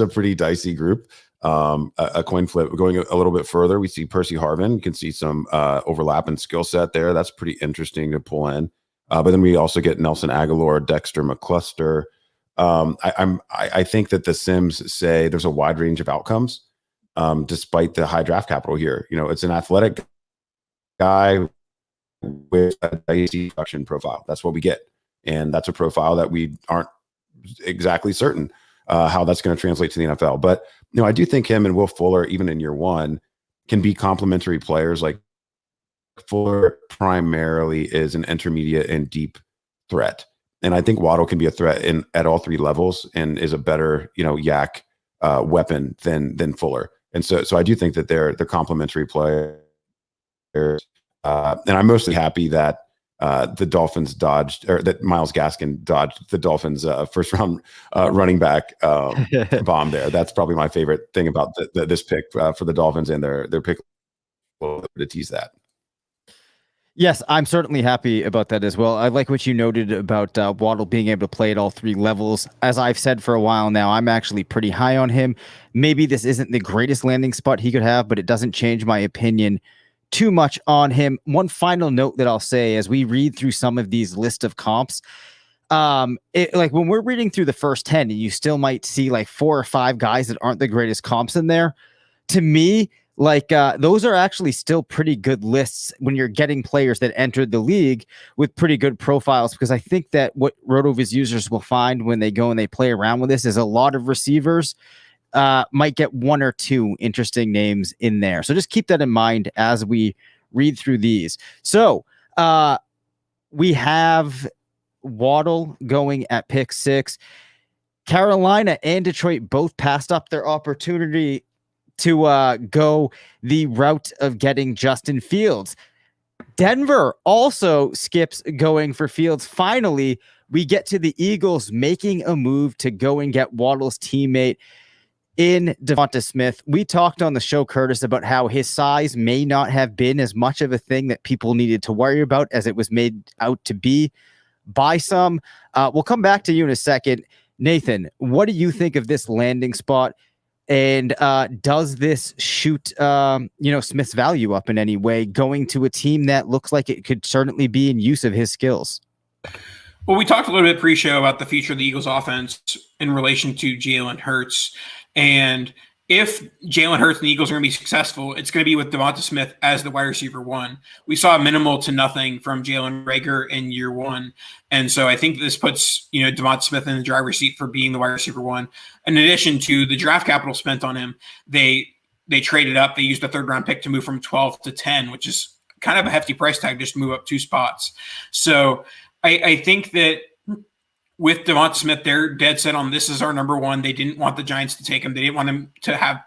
pretty dicey group. A coin flip. Going a little bit further, we see Percy Harvin. You can see some overlap in skill set there. That's pretty interesting to pull in. But then we also get Nelson Aguilar, Dexter McCluster. I think that the Sims say there's a wide range of outcomes, despite the high draft capital here. It's an athletic guy with a dicey production profile. That's what we get, and that's a profile that we aren't exactly certain how that's going to translate to the NFL. But I do think him and Will Fuller, even in year 1, can be complementary players. Like Fuller primarily is an intermediate and deep threat, And I think Waddle can be a threat at all three levels and is a better, yak weapon than Fuller. And so I do think that they're complementary players. And I'm mostly happy that the Dolphins dodged, or that Myles Gaskin dodged the Dolphins' first round running back bomb there. That's probably my favorite thing about this pick for the Dolphins and their pick to tease that. Yes, I'm certainly happy about that as well. I like what you noted about Waddle being able to play at all three levels. As I've said for a while now, I'm actually pretty high on him. Maybe this isn't the greatest landing spot he could have, but it doesn't change my opinion too much on him. One final note that I'll say as we read through some of these list of comps, like when we're reading through the first 10, you still might see like 4 or 5 guys that aren't the greatest comps in there. To me, like those are actually still pretty good lists when you're getting players that entered the league with pretty good profiles, because I think that what RotoViz users will find when they go and they play around with this is a lot of receivers might get 1 or 2 interesting names in there. So just keep that in mind as we read through these. So we have Waddle going at pick 6. Carolina and Detroit both passed up their opportunity to go the route of getting Justin Fields. Denver also skips going for Fields. Finally, we get to the Eagles making a move to go and get Waddle's teammate in Devonta Smith. We talked on the show, Curtis, about how his size may not have been as much of a thing that people needed to worry about as it was made out to be by some. We'll come back to you in a second. Nathan, what do you think of this landing spot? And does this shoot, Smith's value up in any way, going to a team that looks like it could certainly be in use of his skills? Well, we talked a little bit pre-show about the future of the Eagles offense in relation to Jalen Hurts. And if Jalen Hurts and the Eagles are going to be successful, it's going to be with Devonta Smith as the wide receiver 1. We saw minimal to nothing from Jalen Reagor in year 1. And so I think this puts, Devonta Smith in the driver's seat for being the wide receiver 1. In addition to the draft capital spent on him, they traded up. They used a 3rd-round pick to move from 12 to 10, which is kind of a hefty price tag just to move up 2 spots. So I think that with Devonta Smith, they're dead set on this is our number 1. They didn't want the Giants to take him. They didn't want him to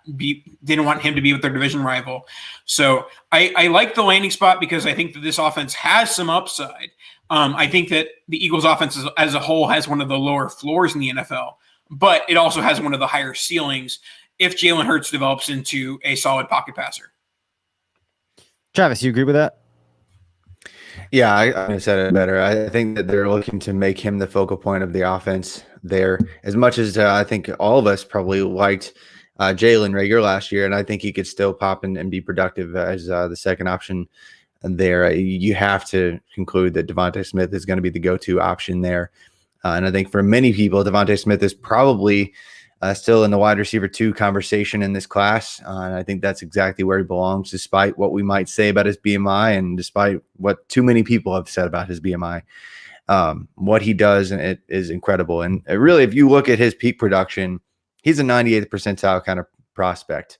didn't want him to be with their division rival. So I like the landing spot because I think that this offense has some upside. I think that the Eagles offense as a whole has one of the lower floors in the NFL, but it also has one of the higher ceilings if Jalen Hurts develops into a solid pocket passer. Travis, you agree with that? Yeah, I said it better. I think that they're looking to make him the focal point of the offense there. As much as I think all of us probably liked Jalen Reagor last year, and I think he could still pop and be productive as the second option there. You have to conclude that Devonta Smith is going to be the go-to option there. And I think for many people, Devonta Smith is probably still in the wide receiver 2 conversation in this class. And I think that's exactly where he belongs, despite what we might say about his BMI and despite what too many people have said about his BMI. What he does, and it is incredible. And really, if you look at his peak production, he's a 98th percentile kind of prospect.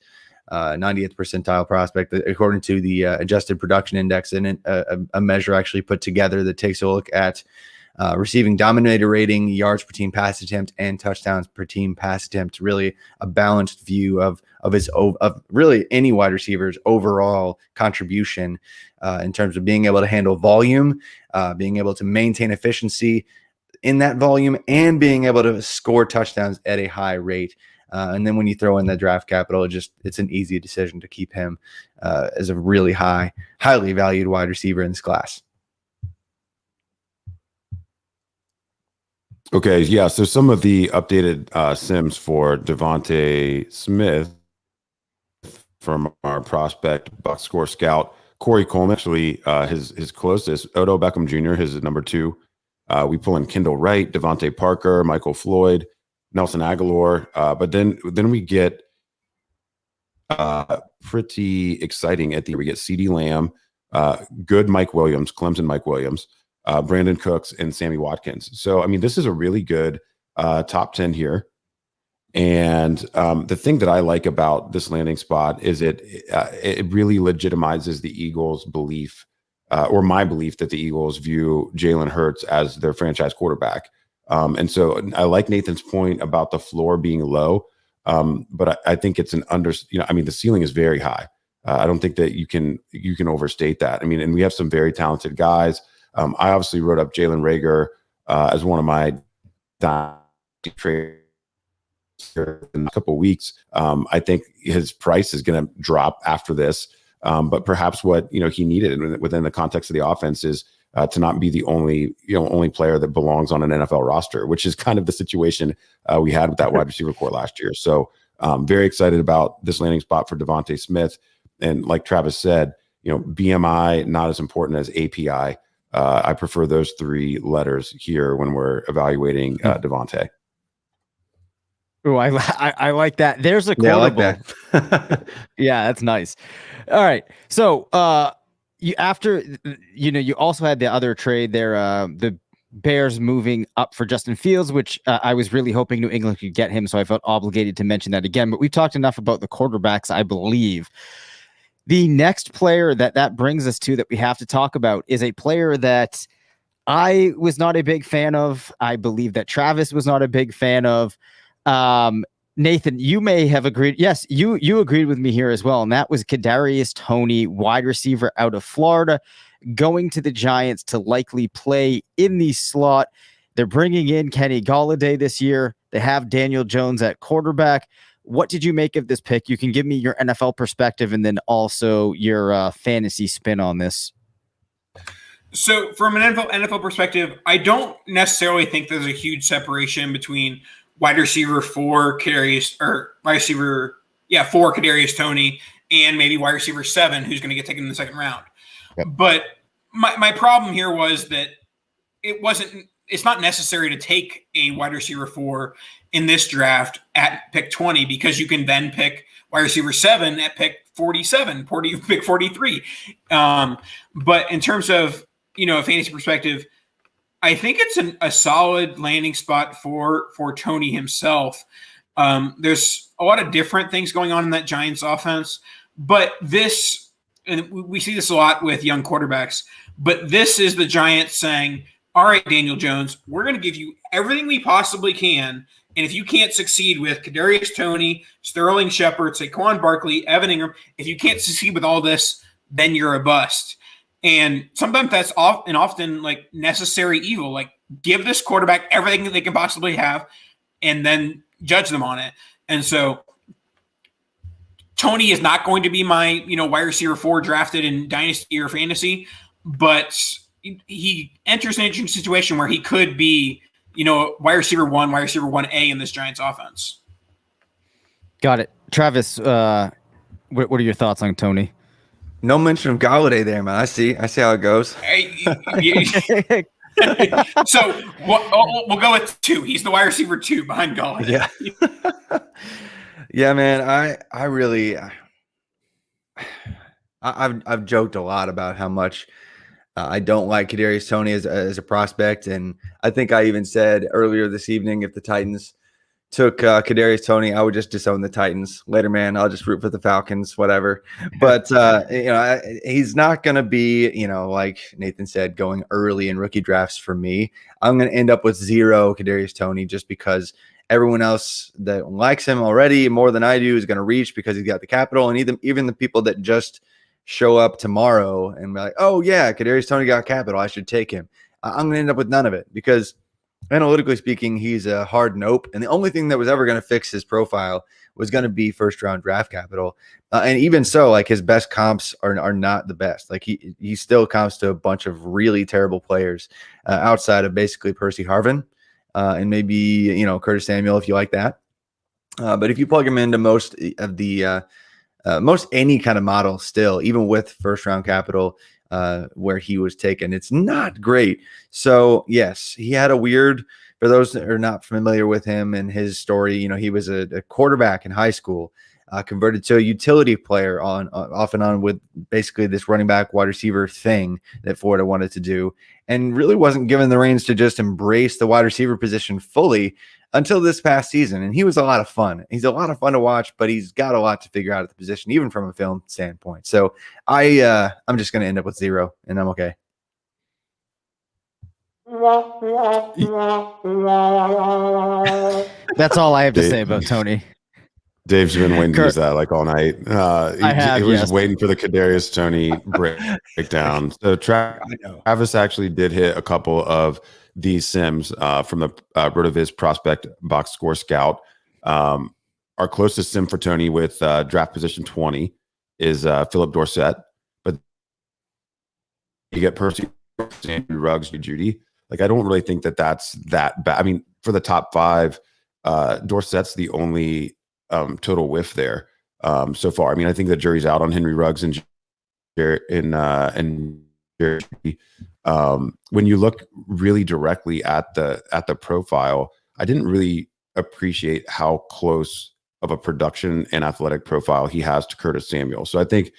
90th percentile prospect, according to the adjusted production index, and a measure actually put together that takes a look at receiving dominator rating, yards per team pass attempt, and touchdowns per team pass attempt. Really a balanced view of really any wide receiver's overall contribution in terms of being able to handle volume, being able to maintain efficiency in that volume, and being able to score touchdowns at a high rate. And then when you throw in the draft capital, it's an easy decision to keep him as a really highly valued wide receiver in this class. Okay, yeah. So some of the updated sims for Devonta Smith from our prospect box score scout, Corey Coleman, actually his closest, Odell Beckham Jr., his number 2. We pull in Kendall Wright, Devontae Parker, Michael Floyd, Nelson Aguilar. But then we get pretty exciting at the end. We get CeeDee Lamb, good Mike Williams, Clemson Mike Williams, Brandon Cooks, and Sammy Watkins. So, I mean, this is a really good top 10 here. And the thing that I like about this landing spot is it really legitimizes the Eagles' belief or my belief that the Eagles view Jalen Hurts as their franchise quarterback. And so I like Nathan's point about the floor being low, but I think it's the ceiling is very high. I don't think that you can overstate that. I mean, and we have some very talented guys. I obviously wrote up Jalen Reagor as one of my trades in a couple of weeks. I think his price is going to drop after this. But perhaps what he needed within the context of the offense is to not be the only player that belongs on an NFL roster, which is kind of the situation we had with that wide receiver core last year. So very excited about this landing spot for Devonta Smith. And like Travis said, BMI not as important as API. I prefer those 3 letters here when we're evaluating Devonta. Oh, I like that. There's a quotable. Yeah, I like that. Yeah, that's nice. All right. So you also had the other trade there, the Bears moving up for Justin Fields, which I was really hoping New England could get him, so I felt obligated to mention that again. But we've talked enough about the quarterbacks, I believe. The next player that brings us to that we have to talk about is a player that I was not a big fan of. I believe that Travis was not a big fan of. Nathan, you may have agreed. Yes, you agreed with me here as well. And that was Kadarius Toney, wide receiver out of Florida, going to the Giants to likely play in the slot. They're bringing in Kenny Golladay this year. They have Daniel Jones at quarterback. What did you make of this pick? You can give me your NFL perspective and then also your fantasy spin on this. So from an NFL perspective, I don't necessarily think there's a huge separation between wide receiver 4 Kadarius Toney and maybe wide receiver 7 who's going to get taken in the second round. Yep. But my problem here was that it's not necessary to take a wide receiver 4 in this draft at pick 20 because you can then pick wide receiver 7 at pick 47, pick 43. But in terms of, a fantasy perspective, I think it's a solid landing spot for Toney himself. There's a lot of different things going on in that Giants offense, but and we see this a lot with young quarterbacks, but this is the Giants saying, all right, Daniel Jones, we're going to give you everything we possibly can. And if you can't succeed with Kadarius Toney, Sterling Shepard, Saquon Barkley, Evan Ingram, if you can't succeed with all this, then you're a bust. And sometimes that's often like necessary evil. Like give this quarterback everything that they can possibly have and then judge them on it. And so Toney is not going to be my, wide receiver 4 drafted in dynasty or fantasy, but he enters an interesting situation where he could be, wide receiver 1, wide receiver 1A in this Giants offense. Got it. Travis, what are your thoughts on Toney? No mention of Golladay there, man. I see how it goes. So we'll go with 2. He's the wide receiver 2 behind Golladay. Yeah. Yeah, man. I've joked a lot about how much I don't like Kadarius Toney as a prospect, and I think I even said earlier this evening if the Titans took Kadarius Toney, I would just disown the Titans. Later, man, I'll just root for the Falcons, whatever. But he's not going to be, like Nathan said, going early in rookie drafts for me. I'm going to end up with 0 Kadarius Toney just because everyone else that likes him already more than I do is going to reach because he's got the capital, and even the people that just show up tomorrow and be like, oh yeah, Kadarius Toney got capital, I should take him. I'm going to end up with none of it because analytically speaking, he's a hard nope. And the only thing that was ever going to fix his profile was going to be first round draft capital. And even so, like his best comps are not the best. Like he still comps to a bunch of really terrible players outside of basically Percy Harvin and maybe, Curtis Samuel, if you like that. But if you plug him into most of the most any kind of model still, even with first round capital, where he was taken, it's not great. So yes, he had a weird, for those that are not familiar with him and his story, he was a quarterback in high school converted to a utility player off and on with basically this running back wide receiver thing that Florida wanted to do, and really wasn't given the reins to just embrace the wide receiver position fully until this past season. And he was a lot of fun. He's a lot of fun to watch, but he's got a lot to figure out at the position, even from a film standpoint. So I'm just going to end up with 0, and I'm okay. That's all I have to say about Tony. Dave's been waiting to use that like all night. He was yes. waiting for the Kadarius Tony breakdown. So Travis actually did hit a couple of these sims from the RotoViz prospect box score scout. Our closest sim for Tony with draft position 20 is Philip Dorsett, but you get Percy, Andrew Ruggs, Judy. Like, I don't really think that's that bad. I mean, for the top 5, Dorsett's the only total whiff there so far. I mean, I think the jury's out on Henry Ruggs and Jerry. When you look really directly at the profile, I didn't really appreciate how close of a production and athletic profile he has to Curtis Samuel. So I think,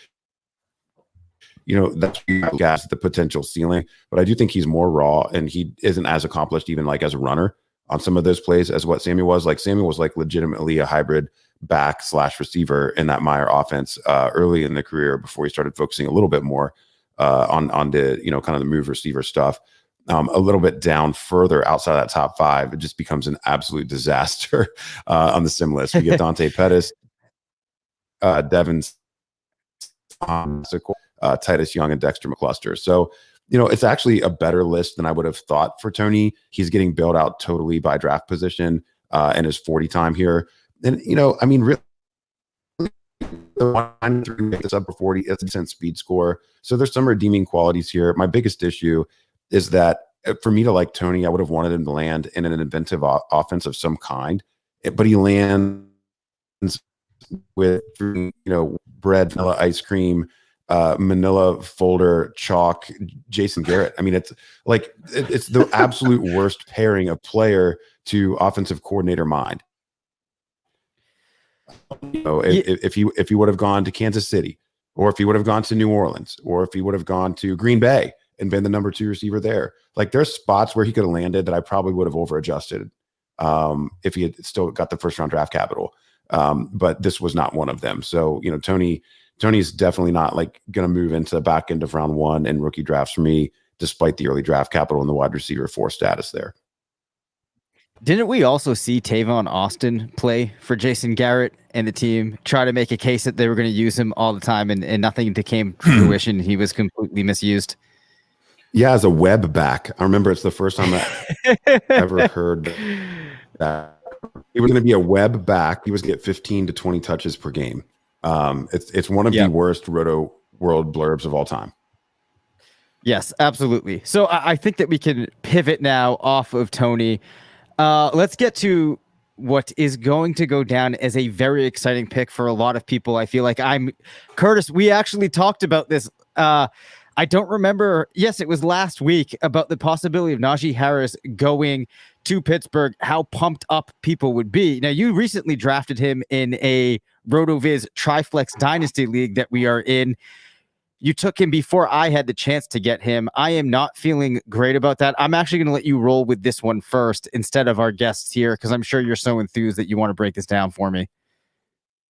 that's the potential ceiling, but I do think he's more raw, and he isn't as accomplished even like as a runner on some of those plays as what Samuel was. Like, Samuel was like legitimately a hybrid back / receiver in that Meyer offense early in the career before he started focusing a little bit more on the, kind of the move receiver stuff. A little bit down further outside that top 5, it just becomes an absolute disaster on the sim list. We get Dante Pettis, Devin, Titus Young, and Dexter McCluster. So, it's actually a better list than I would have thought for Tony. He's getting built out totally by draft position and his 40 time here. And, I mean, really, the 1-3 makes up for 40. It's a decent speed score. So there's some redeeming qualities here. My biggest issue is that for me to like Tony, I would have wanted him to land in an inventive offense of some kind, but he lands with, bread, vanilla ice cream, manila folder, chalk, Jason Garrett. I mean, it's the absolute worst pairing of player to offensive coordinator mind. If he would have gone to Kansas City, or if he would have gone to New Orleans, or if he would have gone to Green Bay and been the number 2 receiver there, like, there's spots where he could have landed that I probably would have over adjusted if he had still got the first round draft capital. But this was not one of them. So, Tony's definitely not like going to move into the back end of round 1 and rookie drafts for me, despite the early draft capital and the wide receiver 4 status there. Didn't we also see Tavon Austin play for Jason Garrett and the team, try to make a case that they were going to use him all the time, and nothing came to fruition? He was completely misused. Yeah, as a web back. I remember it's the first time I ever heard that. He was going to be a web back. He was going to get 15 to 20 touches per game. It's one of the worst Roto World blurbs of all time. Yes, absolutely. So I think that we can pivot now off of Tony. Let's get to what is going to go down as a very exciting pick for a lot of people. I feel like Curtis, we actually talked about this. I don't remember. Yes, it was last week, about the possibility of Naji Harris going to Pittsburgh, how pumped up people would be. Now, you recently drafted him in a RotoViz Triflex Dynasty League that we are in. You took him before I had the chance to get him. I am not feeling great about that. I'm actually going to let you roll with this one first instead of our guests here, because I'm sure you're so enthused that you want to break this down for me.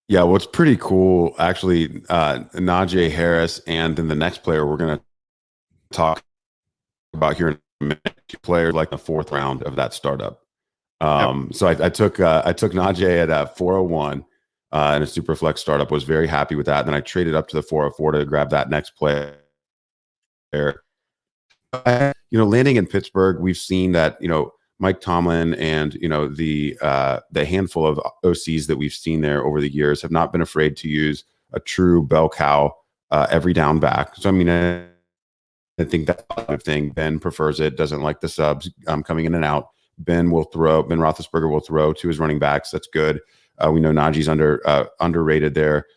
Yeah, what's pretty cool, actually, Naji Harris, and then the next player we're going to talk about here in a minute, player like the 4th round of that startup. So I took Naji at 401 in a super flex startup. Was very happy with that. And then I traded up to the 404 to grab that next player. Landing in Pittsburgh, we've seen that Mike Tomlin and the handful of OCs that we've seen there over the years have not been afraid to use a true bell cow every down back. So I mean, I think that's a good thing. Ben prefers it, doesn't like the subs coming in and out. Ben Roethlisberger will throw to his running backs. That's good. We know Najee's underrated there,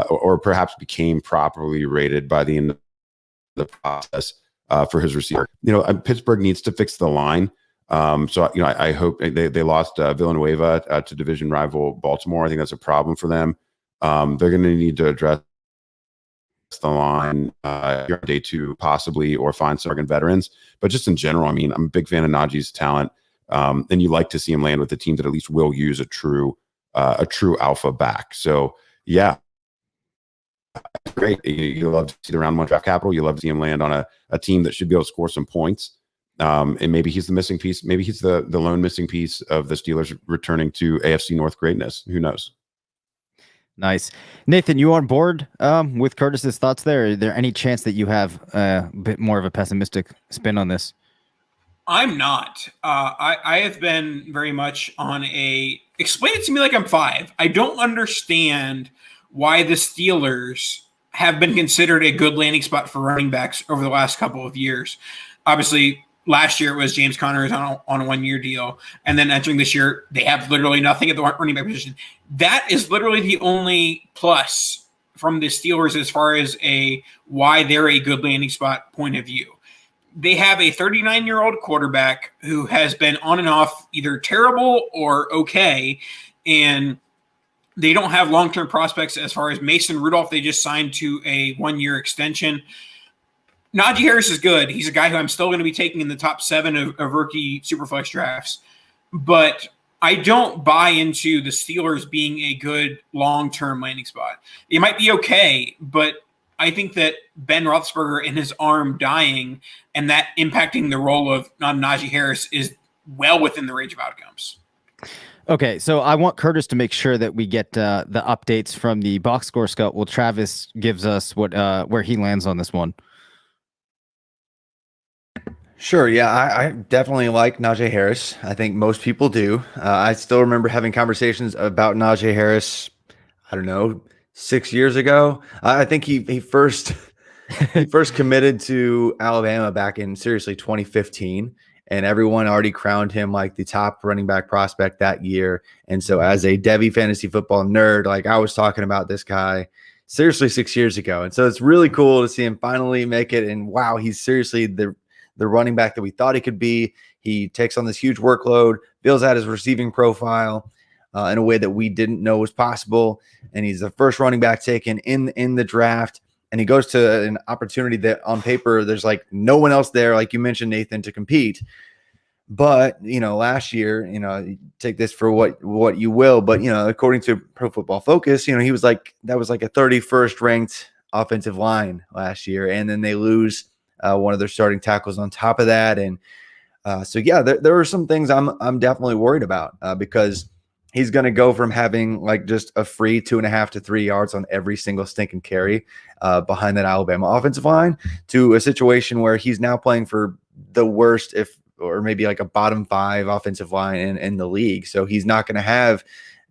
or perhaps became properly rated by the end of the process for his receiver. Pittsburgh needs to fix the line. So I hope they lost Villanueva to division rival Baltimore. I think that's a problem for them. They're going to need to address the line here on day 2, possibly, or find some veterans. But just in general, I mean, I'm a big fan of Naji's talent, and you like to see him land with the team that at least will use a true alpha back. So yeah, great. You love to see the round 1 draft capital. You love to see him land on a team that should be able to score some points. And maybe he's the missing piece. Maybe he's the lone missing piece of the Steelers returning to AFC North greatness. Who knows? Nice. Nathan, you on board with Curtis's thoughts there? Is there any chance that you have a bit more of a pessimistic spin on this? I'm not. I have been very much on explain it to me like I'm 5. I don't understand why the Steelers have been considered a good landing spot for running backs over the last couple of years. Obviously, last year it was James Conner is on a 1-year deal. And then entering this year, they have literally nothing at the running back position. That is literally the only plus from the Steelers as far as why they're a good landing spot point of view. They have a 39-year-old quarterback who has been on and off either terrible or okay, and they don't have long-term prospects as far as Mason Rudolph. They just signed to a 1-year extension. Naji Harris is good. He's a guy who I'm still going to be taking in the top 7 of rookie Superflex drafts. But I don't buy into the Steelers being a good long-term landing spot. It might be okay, but I think that Ben Roethlisberger and his arm dying and that impacting the role of Naji Harris is well within the range of outcomes. Okay, so I want Curtis to make sure that we get the updates from the box score scout. Well, Travis gives us where he lands on this one. Sure. Yeah, I definitely like Najee Harris. I think most people do. I still remember having conversations about Najee Harris, I don't know, 6 years ago. I think he first committed to Alabama back in seriously 2015, and everyone already crowned him like the top running back prospect that year. And so as a Devy fantasy football nerd, like I was talking about this guy seriously 6 years ago. And so it's really cool to see him finally make it. And wow, he's seriously the running back that we thought he could be. He takes on this huge workload, fills out his receiving profile in a way that we didn't know was possible. And he's the first running back taken in the draft. And he goes to an opportunity that on paper, there's like no one else there, like you mentioned, Nathan, to compete. But, last year, take this for what you will. But, according to Pro Football Focus, he was like, that was like a 31st ranked offensive line last year. And then they lose one of their starting tackles on top of that. And so, yeah, there are some things I'm definitely worried about because he's going to go from having like just a free 2.5 to 3 yards on every single stinking carry behind that Alabama offensive line to a situation where he's now playing for the worst, or maybe like a bottom 5 offensive line in the league. So he's not going to have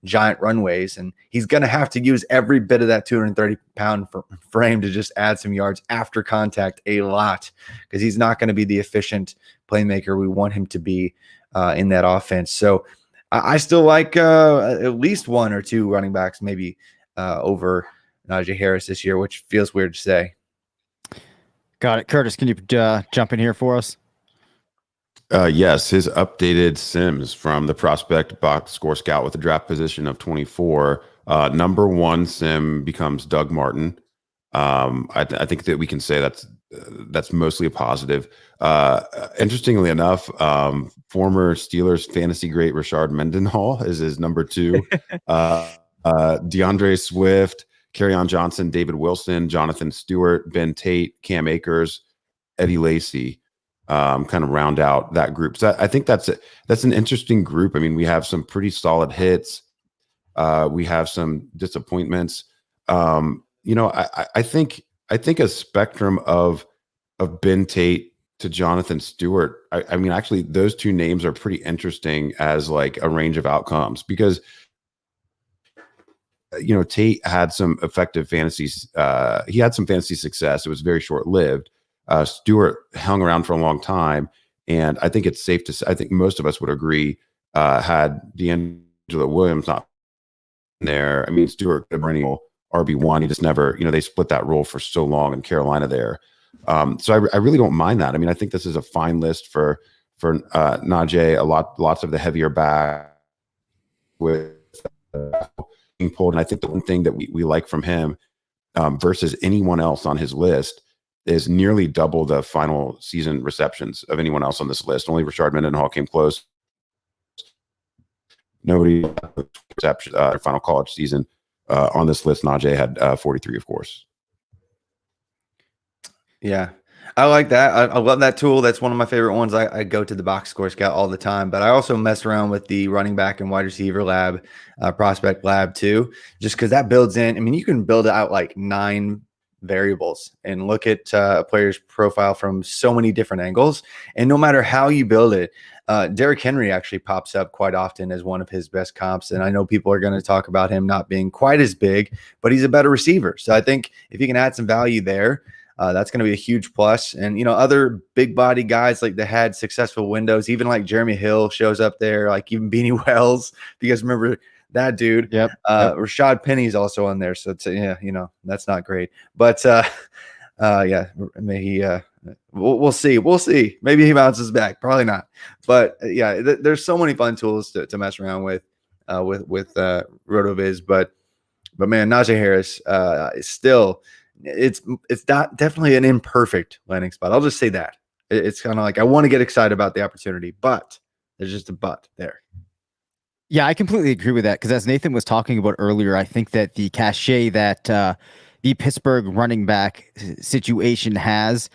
giant runways, and he's going to have to use every bit of that 230-pound frame to just add some yards after contact a lot, because he's not going to be the efficient playmaker we want him to be in that offense. So I still like at least 1 or 2 running backs, maybe over Najee Harris this year, which feels weird to say. Got it. Curtis, can you jump in here for us? Yes, his updated Sims from the prospect box score scout with a draft position of 24. Number 1 Sim becomes Doug Martin. I think that we can say that's mostly a positive. Interestingly enough, former Steelers fantasy great Rashad Mendenhall is his number 2. DeAndre Swift, Kerryon Johnson, David Wilson, Jonathan Stewart, Ben Tate, Cam Akers, Eddie Lacy. Kind of round out that group. So I think that's an interesting group. I mean, we have some pretty solid hits. We have some disappointments. I think a spectrum of Ben Tate to Jonathan Stewart. I mean, actually, those 2 names are pretty interesting as like a range of outcomes because Tate had some effective fantasies. He had some fantasy success. It was very short lived. Stewart hung around for a long time, and I think it's safe to say, I think most of us would agree, had D'Angelo Williams not been there, I mean, Stewart could have been RB1. He just never, they split that role for so long in Carolina there. So I really don't mind that. I mean, I think this is a fine list for Najee, lots of the heavier back with, pulled. And I think the one thing that we like from him versus anyone else on his list is nearly double the final season receptions of anyone else on this list. Only Rashad Mendenhall came close. Nobody reception final college season on this list. Najee had 43, of course. Yeah, I like that. I love that tool. That's one of my favorite ones. I go to the box score scout all the time, but I also mess around with the running back and wide receiver lab, prospect lab too, just because that builds in. I mean, you can build out like 9 variables and look at a player's profile from so many different angles. And no matter how you build it, Derrick Henry actually pops up quite often as one of his best comps. And I know people are going to talk about him not being quite as big, but he's a better receiver. So I think if you can add some value there, that's going to be a huge plus. And, you know, other big body guys like that had successful windows, even like Jeremy Hill shows up there, like even Beanie Wells. If you guys remember that dude, Yep. Rashad Penny's also on there. So it's, yeah, you know, that's not great, but yeah, maybe we'll see. We'll see. Maybe he bounces back. Probably not. But yeah, there's so many fun tools to mess around with RotoViz. But man, Naji Harris is still. It's not definitely an imperfect landing spot. I'll just say that. It's kind of like I want to get excited about the opportunity, but there's just a but there. Yeah, I completely agree with that because as Nathan was talking about earlier, I think that the cachet that the Pittsburgh running back situation has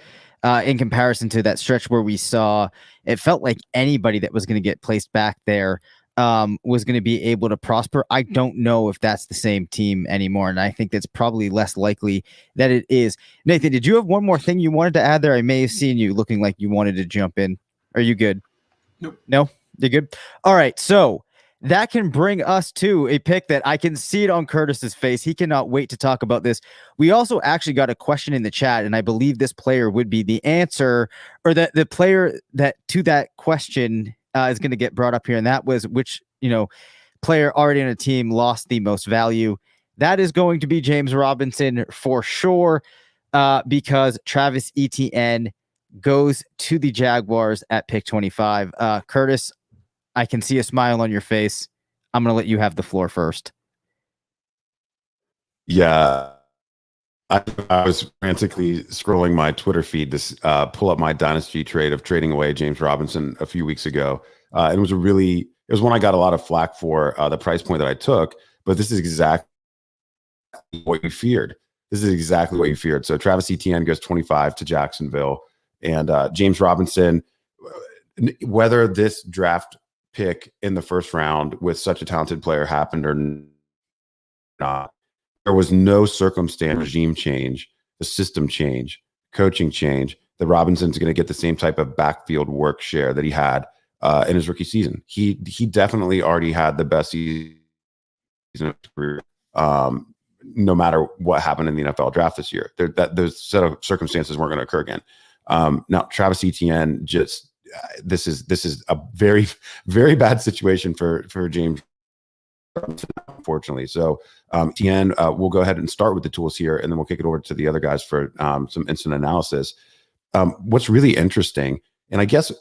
in comparison to that stretch where we saw it felt like anybody that was going to get placed back there was going to be able to prosper. I don't know if that's the same team anymore, and I think that's probably less likely that it is. Nathan, did you have one more thing you wanted to add there? I may have seen you looking like you wanted to jump in. Are you good? Nope. No? You're good? All right, so that can bring us to a pick that I can see it on Curtis's face. He cannot wait to talk about this. We also actually got a question in the chat, and I believe this player would be the answer, or the player that to that question is going to get brought up here, and that was which player already on a team lost the most value. That is going to be James Robinson for sure, because Travis Etienne goes to the Jaguars at pick 25. Curtis, I can see a smile on your face. I'm going to let you have the floor first. Yeah. I was frantically scrolling my Twitter feed to pull up my dynasty trade of trading away James Robinson a few weeks ago. It was one I got a lot of flack for the price point that I took, but this is exactly what you feared. So Travis Etienne goes 25 to Jacksonville, and James Robinson, whether this draft pick in the first round with such a talented player happened or not, there was no circumstance, regime change, the system change, coaching change, that Robinson's going to get the same type of backfield work share that he had in his rookie season. He definitely already had the best season of his career, no matter what happened in the NFL draft this year. Those set of circumstances weren't going to occur again. Now, Travis Etienne, just this is a very, very bad situation for James, unfortunately. So Etienne, we'll go ahead and start with the tools here, and then we'll kick it over to the other guys for some instant analysis. What's really interesting, and I guess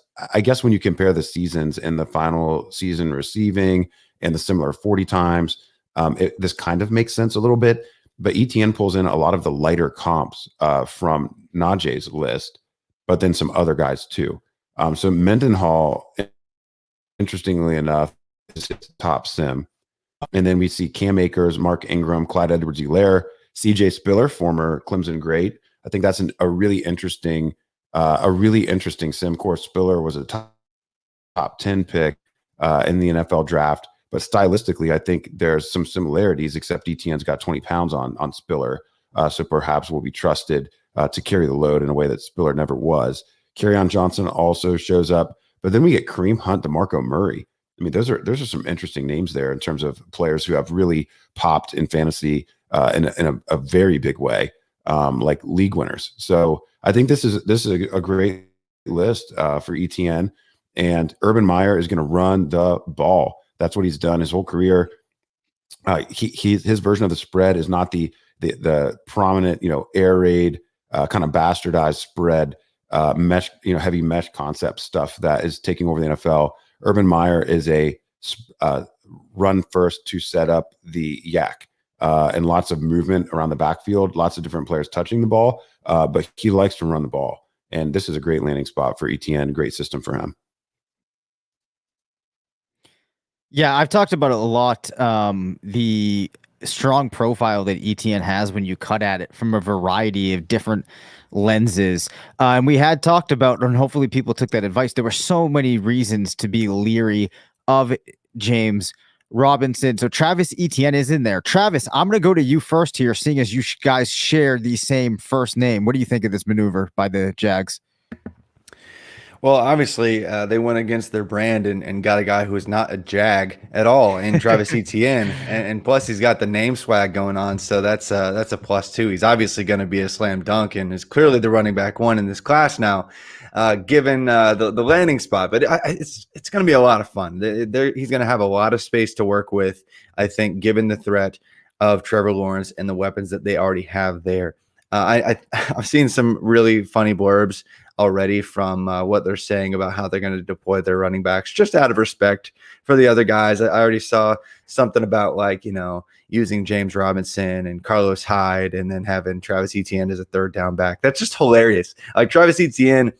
when you compare the seasons and the final season receiving and the similar 40 times, this kind of makes sense a little bit. But Etienne pulls in a lot of the lighter comps from Najee's list, but then some other guys too. So Mendenhall, interestingly enough, is his top sim. And then we see Cam Akers, Mark Ingram, Clyde Edwards-Helaire, CJ Spiller, former Clemson great. I think that's a really interesting sim. Of course, Spiller was a top 10 pick in the NFL draft, but stylistically, I think there's some similarities, except Etienne's got 20 pounds on Spiller. So perhaps will be trusted to carry the load in a way that Spiller never was. Kerryon Johnson also shows up, but then we get Kareem Hunt, DeMarco Murray. I mean, those are some interesting names there in terms of players who have really popped in fantasy in a very big way, like league winners. So I think this is a great list for Etienne, and Urban Meyer is going to run the ball. That's what he's done his whole career. His version of the spread is not the prominent, air raid kind of bastardized spread mesh, heavy mesh concept stuff that is taking over the NFL. Urban Meyer is a run first to set up the yak. And lots of movement around the backfield, lots of different players touching the ball, but he likes to run the ball. And this is a great landing spot for Etienne, great system for him. Yeah, I've talked about it a lot. The strong profile that Etienne has when you cut at it from a variety of different lenses. And we had talked about, and hopefully people took that advice, there were so many reasons to be leery of James Robinson. So Travis Etienne is in there. Travis, I'm going to go to you first here, seeing as you guys share the same first name. What do you think of this maneuver by the Jags? Well, obviously, they went against their brand and got a guy who is not a Jag at all in Travis Etienne, and plus he's got the name swag going on, so that's a plus too. He's obviously going to be a slam dunk and is clearly the running back one in this class now, given the landing spot. But it's going to be a lot of fun. He's going to have a lot of space to work with, I think, given the threat of Trevor Lawrence and the weapons that they already have there. I've seen some really funny blurbs already from what they're saying about how they're going to deploy their running backs, just out of respect for the other guys. I already saw something about, like, using James Robinson and Carlos Hyde and then having Travis Etienne as a third down back. That's just hilarious. Like, Travis Etienne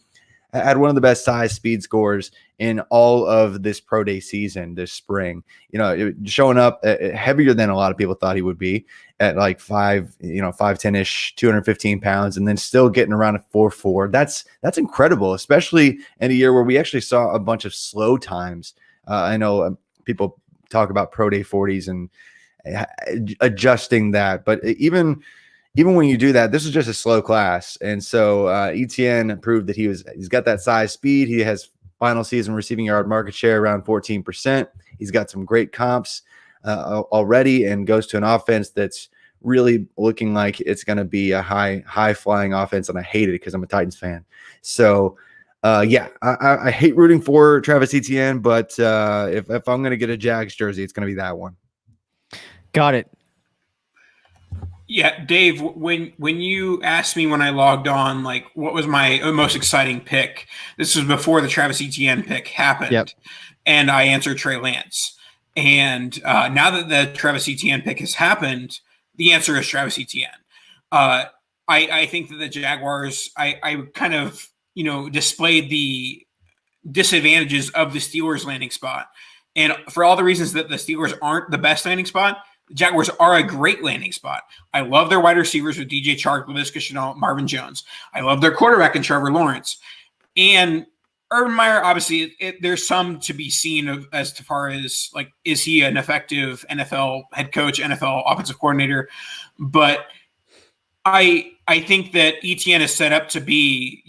had one of the best size speed scores in all of this pro day season this spring, showing up heavier than a lot of people thought he would be, at like 5'10-ish, 215 pounds, and then still getting around a 4.4. That's incredible, especially in a year where we actually saw a bunch of slow times. I know people talk about pro day 40s and adjusting that, but even when you do that, this is just a slow class. And so Etienne proved that he's got that size, speed. He has final season receiving yard market share around 14%. He's got some great comps already, and goes to an offense that's really looking like it's going to be a high flying offense. And I hate it because I'm a Titans fan. So I hate rooting for Travis Etienne, but if I'm going to get a Jags jersey, it's going to be that one. Got it. Yeah, Dave, when you asked me when I logged on, like, what was my most exciting pick, this was before the Travis Etienne pick happened. Yep. And I answered Trey Lance. And now that the Travis Etienne pick has happened, the answer is Travis Etienne. I think that the Jaguars, I kind of, displayed the disadvantages of the Steelers landing spot. And for all the reasons that the Steelers aren't the best landing spot, the Jaguars are a great landing spot. I love their wide receivers with DJ Chark, Laviska Shenault, Marvin Jones. I love their quarterback in Trevor Lawrence. And Urban Meyer, obviously, there's some to be seen as far as, like, is he an effective NFL head coach, NFL offensive coordinator? But I think that Etienne is set up to be,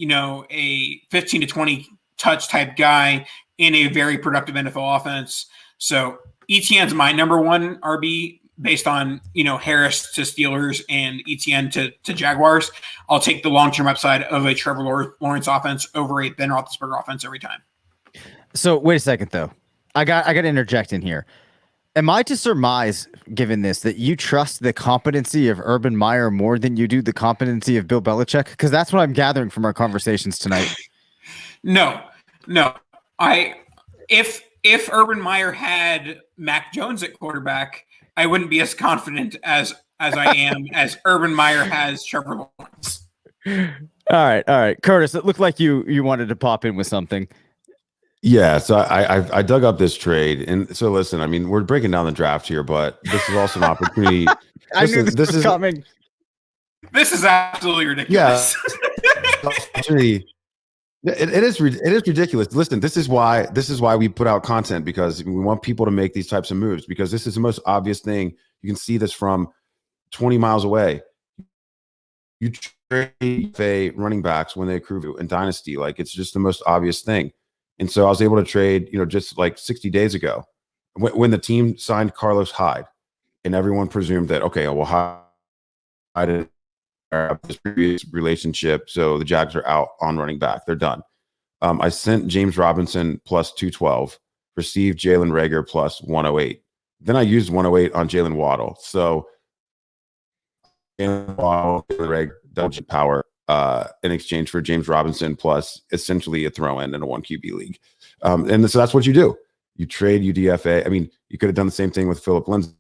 a 15 to 20 touch type guy in a very productive NFL offense. So Etienne's my number one RB based on, Harris to Steelers and Etienne to Jaguars. I'll take the long-term upside of a Trevor Lawrence offense over a Ben Roethlisberger offense every time. So wait a second, though. I got to interject in here. Am I to surmise, given this, that you trust the competency of Urban Meyer more than you do the competency of Bill Belichick? Because that's what I'm gathering from our conversations tonight. No. If Urban Meyer had Mac Jones at quarterback, I wouldn't be as confident as I am as Urban Meyer has Trevor Lawrence. All right. Curtis, it looked like you wanted to pop in with something. Yeah, so I dug up this trade, and so listen, I mean, we're breaking down the draft here, but this is also an opportunity. I knew this was coming. This is absolutely ridiculous. Yeah, it is ridiculous. Listen, this is why we put out content, because we want people to make these types of moves, because this is the most obvious thing. You can see this from 20 miles away. You trade running backs when they accrue in Dynasty, like, it's just the most obvious thing. And so I was able to trade, just like 60 days ago, when the team signed Carlos Hyde, and everyone presumed that, okay, well, Hyde this previous relationship, so the Jags are out on running back. They're done. I sent James Robinson plus 212, received Jalen Reagor plus 108. Then I used 108 on Jalen Waddle. So Jalen Waddle, Jalen Reagor, double power in exchange for James Robinson plus essentially a throw-in a 1 QB league. And so that's what you do. You trade UDFA. I mean, you could have done the same thing with Philip Lindsay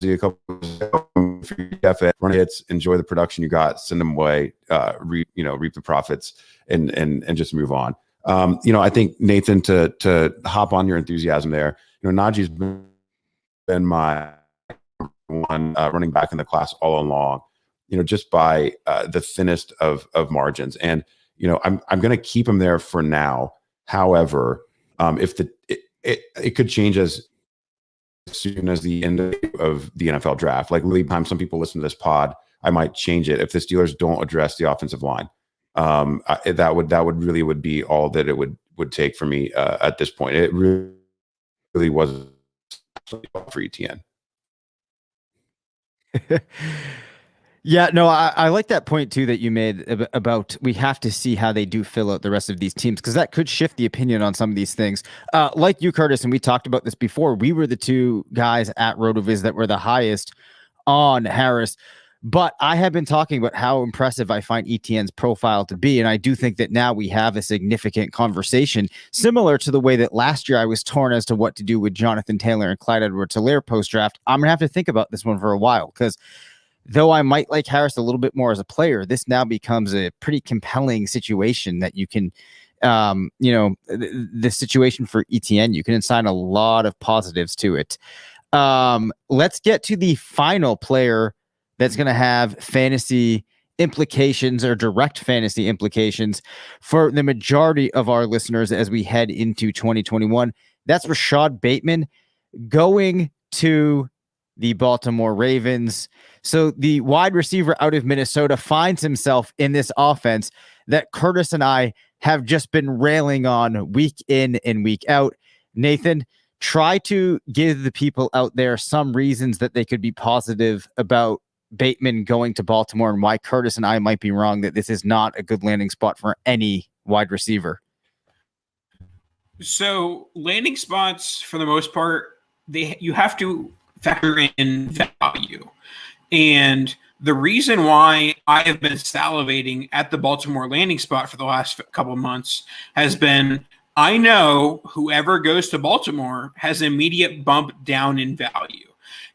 a couple of years ago. UDFA, run hits, enjoy the production you got, send them away, reap the profits, and just move on. I think Nathan, to hop on your enthusiasm there, Naji's been my one running back in the class all along, just by the thinnest of margins. And, I'm going to keep him there for now. However, if it could change as soon as the end of the NFL draft. Like, literally, time some people listen to this pod, I might change it if the Steelers don't address the offensive line. That would really be all that it would take for me at this point. It really was for Etienne. Yeah, no, I like that point too that you made about we have to see how they do fill out the rest of these teams, because that could shift the opinion on some of these things. Like you, Curtis, and we talked about this before, we were the two guys at RotoViz that were the highest on Harris, but I have been talking about how impressive I find Etienne's profile to be, and I do think that now we have a significant conversation, similar to the way that last year I was torn as to what to do with Jonathan Taylor and Clyde Edwards-Helaire post-draft. I'm going to have to think about this one for a while, because though I might like Harris a little bit more as a player, this now becomes a pretty compelling situation that you can, the situation for Etienne, you can assign a lot of positives to it. Let's get to the final player that's going to have fantasy implications or direct fantasy implications for the majority of our listeners as we head into 2021. That's Rashad Bateman going to the Baltimore Ravens. So the wide receiver out of Minnesota finds himself in this offense that Curtis and I have just been railing on week in and week out. Nathan, try to give the people out there some reasons that they could be positive about Bateman going to Baltimore and why Curtis and I might be wrong that this is not a good landing spot for any wide receiver. So landing spots, for the most part, you have to factor in value. And the reason why I have been salivating at the Baltimore landing spot for the last couple of months has been, I know whoever goes to Baltimore has an immediate bump down in value.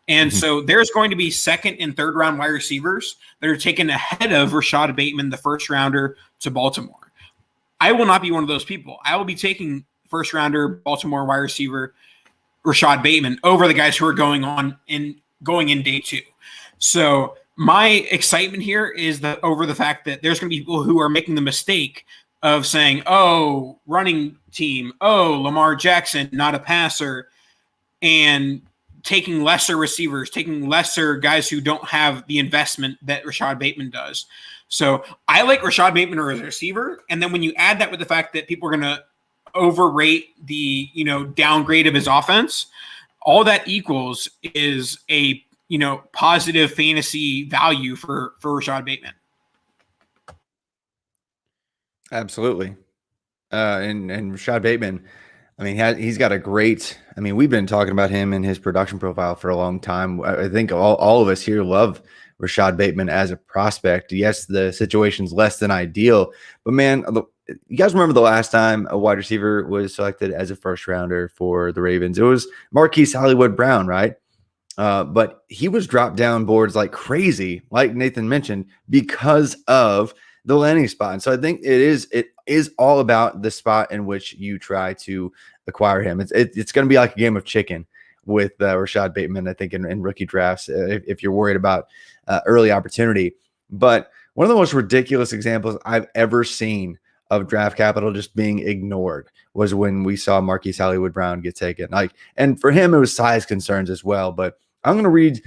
And so there's going to be second and third round wide receivers that are taken ahead of Rashad Bateman, the first rounder to Baltimore. I will not be one of those people. I will be taking first rounder Baltimore wide receiver Rashad Bateman over the guys who are going in day two. So my excitement here is over the fact that there's going to be people who are making the mistake of saying, oh, running team, oh, Lamar Jackson, not a passer, and taking lesser receivers, taking lesser guys who don't have the investment that Rashad Bateman does. So I like Rashad Bateman as a receiver. And then when you add that with the fact that people are going to overrate the, downgrade of his offense, all that equals is a, positive fantasy value for Rashad Bateman. Absolutely. And Rashad Bateman, I mean, he's got a great, we've been talking about him and his production profile for a long time. I think all of us here love Rashad Bateman as a prospect. Yes, the situation's less than ideal, but man, you guys remember the last time a wide receiver was selected as a first rounder for the Ravens? It was Marquis Brown, right? But he was dropped down boards like crazy, like Nathan mentioned, because of the landing spot. And so I think it is all about the spot in which you try to acquire him. It's going to be like a game of chicken with Rashad Bateman, I think, in rookie drafts, if you're worried about early opportunity. But one of the most ridiculous examples I've ever seen of draft capital just being ignored was when we saw Marquis Brown get taken. And for him, it was size concerns as well. But I'm going to read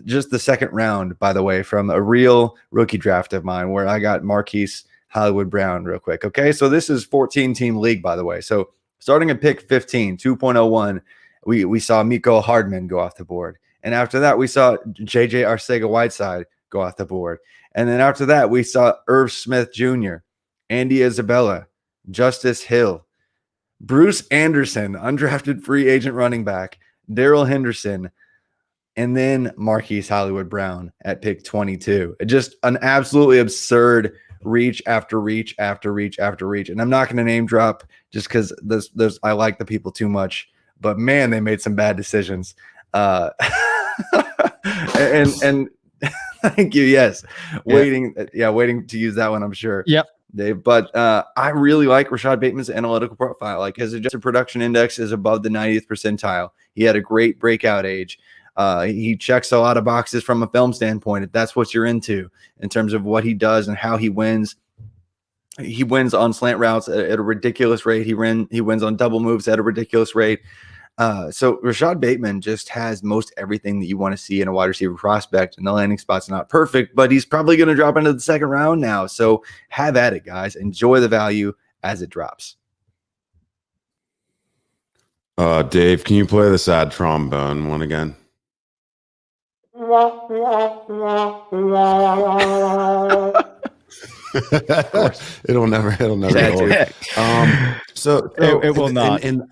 just the second round, by the way, from a real rookie draft of mine where I got Marquis Brown real quick. Okay, so this is 14-team league, by the way. So starting at pick 15, 2.01, we saw Miko Hardman go off the board. And after that, we saw J.J. Arcega-Whiteside go off the board. And then after that, we saw Irv Smith Jr., Andy Isabella, Justice Hill, Bruce Anderson, undrafted free agent running back, Darrell Henderson, and then Marquis Brown at pick 22. Just an absolutely absurd reach after reach after reach after reach. And I'm not going to name drop just because I like the people too much. But man, they made some bad decisions. And thank you. Yes, waiting to use that one. I'm sure. Yep. Dave, but I really like Rashad Bateman's analytical profile. Like his adjusted production index is above the 90th percentile. He had a great breakout age. He checks a lot of boxes from a film standpoint. If that's what you're into in terms of what he does and how he wins. He wins on slant routes at a ridiculous rate. He wins on double moves at a ridiculous rate. So Rashad Bateman just has most everything that you want to see in a wide receiver prospect, and the landing spot's not perfect, but he's probably going to drop into the second round now. So have at it, guys. Enjoy the value as it drops. Dave, can you play the sad trombone one again? it'll never get old. So it will not. And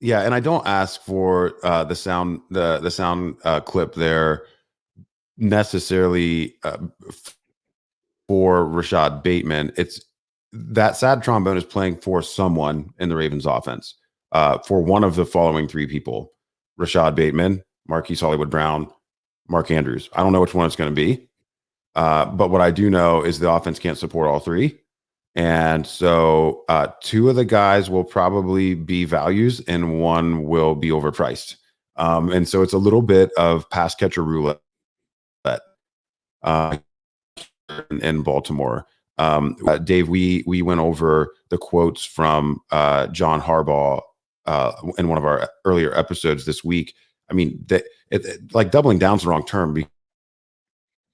I don't ask for the sound clip there necessarily for Rashad Bateman. It's that sad trombone is playing for someone in the Ravens offense, for one of the following three people: Rashad Bateman, Marquis Hollywood Brown, Mark Andrews. I don't know which one it's going to be. But what I do know is the offense can't support all three. And so two of the guys will probably be values and one will be overpriced. And so it's a little bit of pass catcher roulette in Baltimore. Dave, we went over the quotes from John Harbaugh in one of our earlier episodes this week. I mean, like doubling down's the wrong term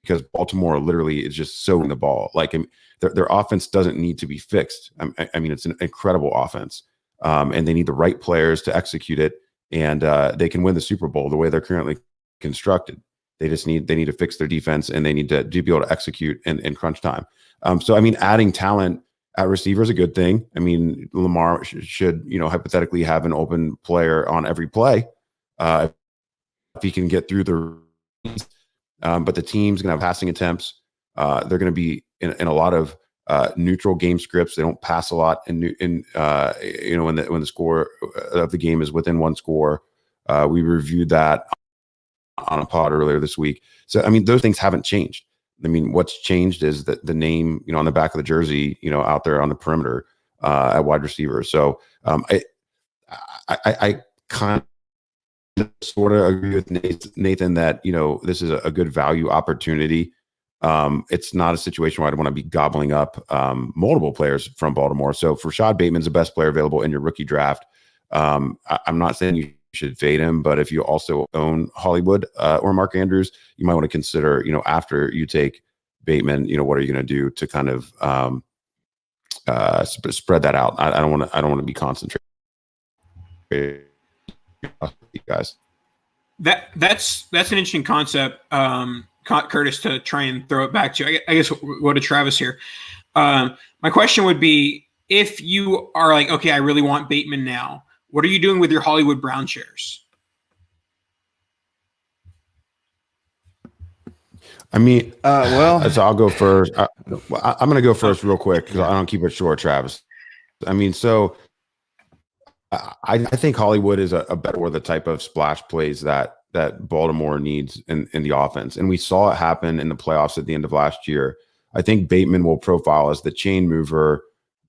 because Baltimore literally is just sowing the ball. Like their offense doesn't need to be fixed. I mean, it's an incredible offense, and they need the right players to execute it, and they can win the Super Bowl the way they're currently constructed. They need to fix their defense, and they need to be able to execute in crunch time. So, I mean, adding talent at receiver is a good thing. I mean, Lamar should hypothetically have an open player on every play. If he can get through but the team's going to have passing attempts. They're going to be in a lot of neutral game scripts. They don't pass a lot when the score of the game is within one score. We reviewed that on a pod earlier this week. So, I mean, those things haven't changed. I mean, what's changed is that the name, on the back of the jersey, out there on the perimeter at wide receiver. So I kind of sort of agree with Nathan that this is a good value opportunity. It's not a situation where I'd want to be gobbling up multiple players from Baltimore. So for Rashad Bateman's the best player available in your rookie draft. I'm not saying you should fade him, but if you also own Hollywood or Mark Andrews, you might want to consider after you take Bateman, what are you going to do to kind of spread that out? I don't want to be concentrated. You guys, that's an interesting concept, Curtis, to try and throw it back to. I guess we'll go to Travis here. My question would be, if you are like, okay, I really want Bateman now, what are you doing with your Hollywood Brown shares? I mean, so I'll go first. I'm going to go first real quick because I don't keep it short, Travis. I mean, so I think Hollywood is a better or the type of splash plays that Baltimore needs in the offense. And we saw it happen in the playoffs at the end of last year. I think Bateman will profile as the chain mover,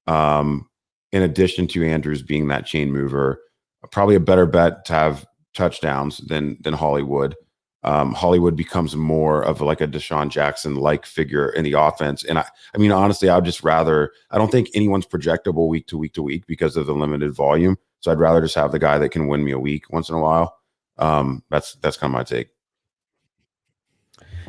in addition to Andrews being that chain mover. Probably a better bet to have touchdowns than Hollywood. Hollywood becomes more of like a Deshaun Jackson-like figure in the offense. And I mean, honestly, I would just rather, I don't think anyone's projectable week to week because of the limited volume. So I'd rather just have the guy that can win me a week once in a while. That's kind of my take.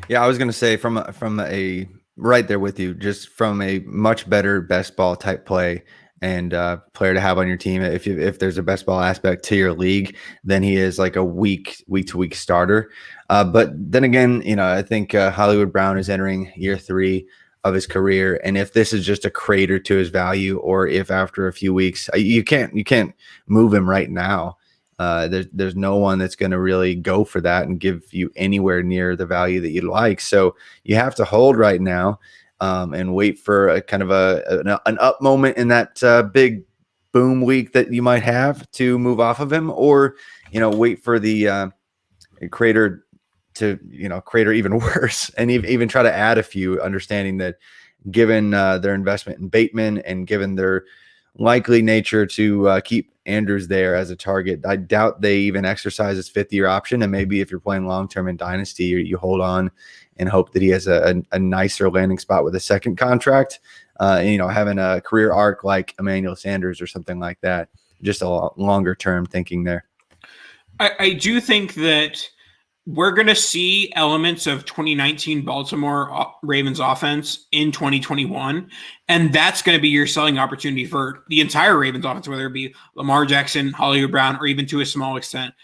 Yeah, I was going to say from a right there with you, just from a much better best ball type play and player to have on your team. If there's a best ball aspect to your league, then he is like a week to week starter. But then again, I think Hollywood Brown is entering year 3 of his career, and if this is just a crater to his value, or if after a few weeks you can't move him right now, there's no one that's going to really go for that and give you anywhere near the value that you'd like. So you have to hold right now. and wait for a kind of an up moment in that big boom week that you might have to move off of him, or wait for the crater to crater even worse, and even try to add a few, understanding that given their investment in Bateman and given their likely nature to keep Andrews there as a target, I doubt they even exercise his 5th-year option. And maybe if you're playing long-term in Dynasty, you hold on and hope that he has a nicer landing spot with a second contract, having a career arc like Emmanuel Sanders or something like that. Just a longer term thinking there. I do think that we're going to see elements of 2019 Baltimore Ravens offense in 2021, and that's going to be your selling opportunity for the entire Ravens offense, whether it be Lamar Jackson, Hollywood Brown, or even to a small extent,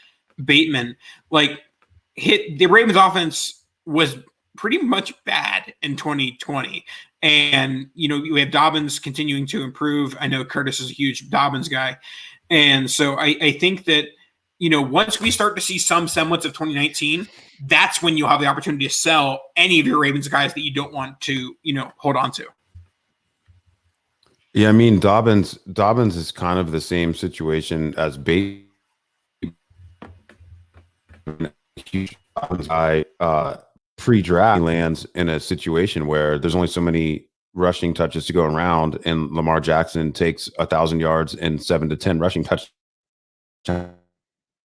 Bateman. The Ravens offense was pretty much bad in 2020. And, you have Dobbins continuing to improve. I know Curtis is a huge Dobbins guy. And so I think that, once we start to see some semblance of 2019, that's when you'll have the opportunity to sell any of your Ravens guys that you don't want to, hold on to. Yeah, I mean, Dobbins is kind of the same situation as Bateman. Huge guy, pre-draft lands in a situation where there's only so many rushing touches to go around, and Lamar Jackson takes 1,000 yards and 7 to 10 rushing touches a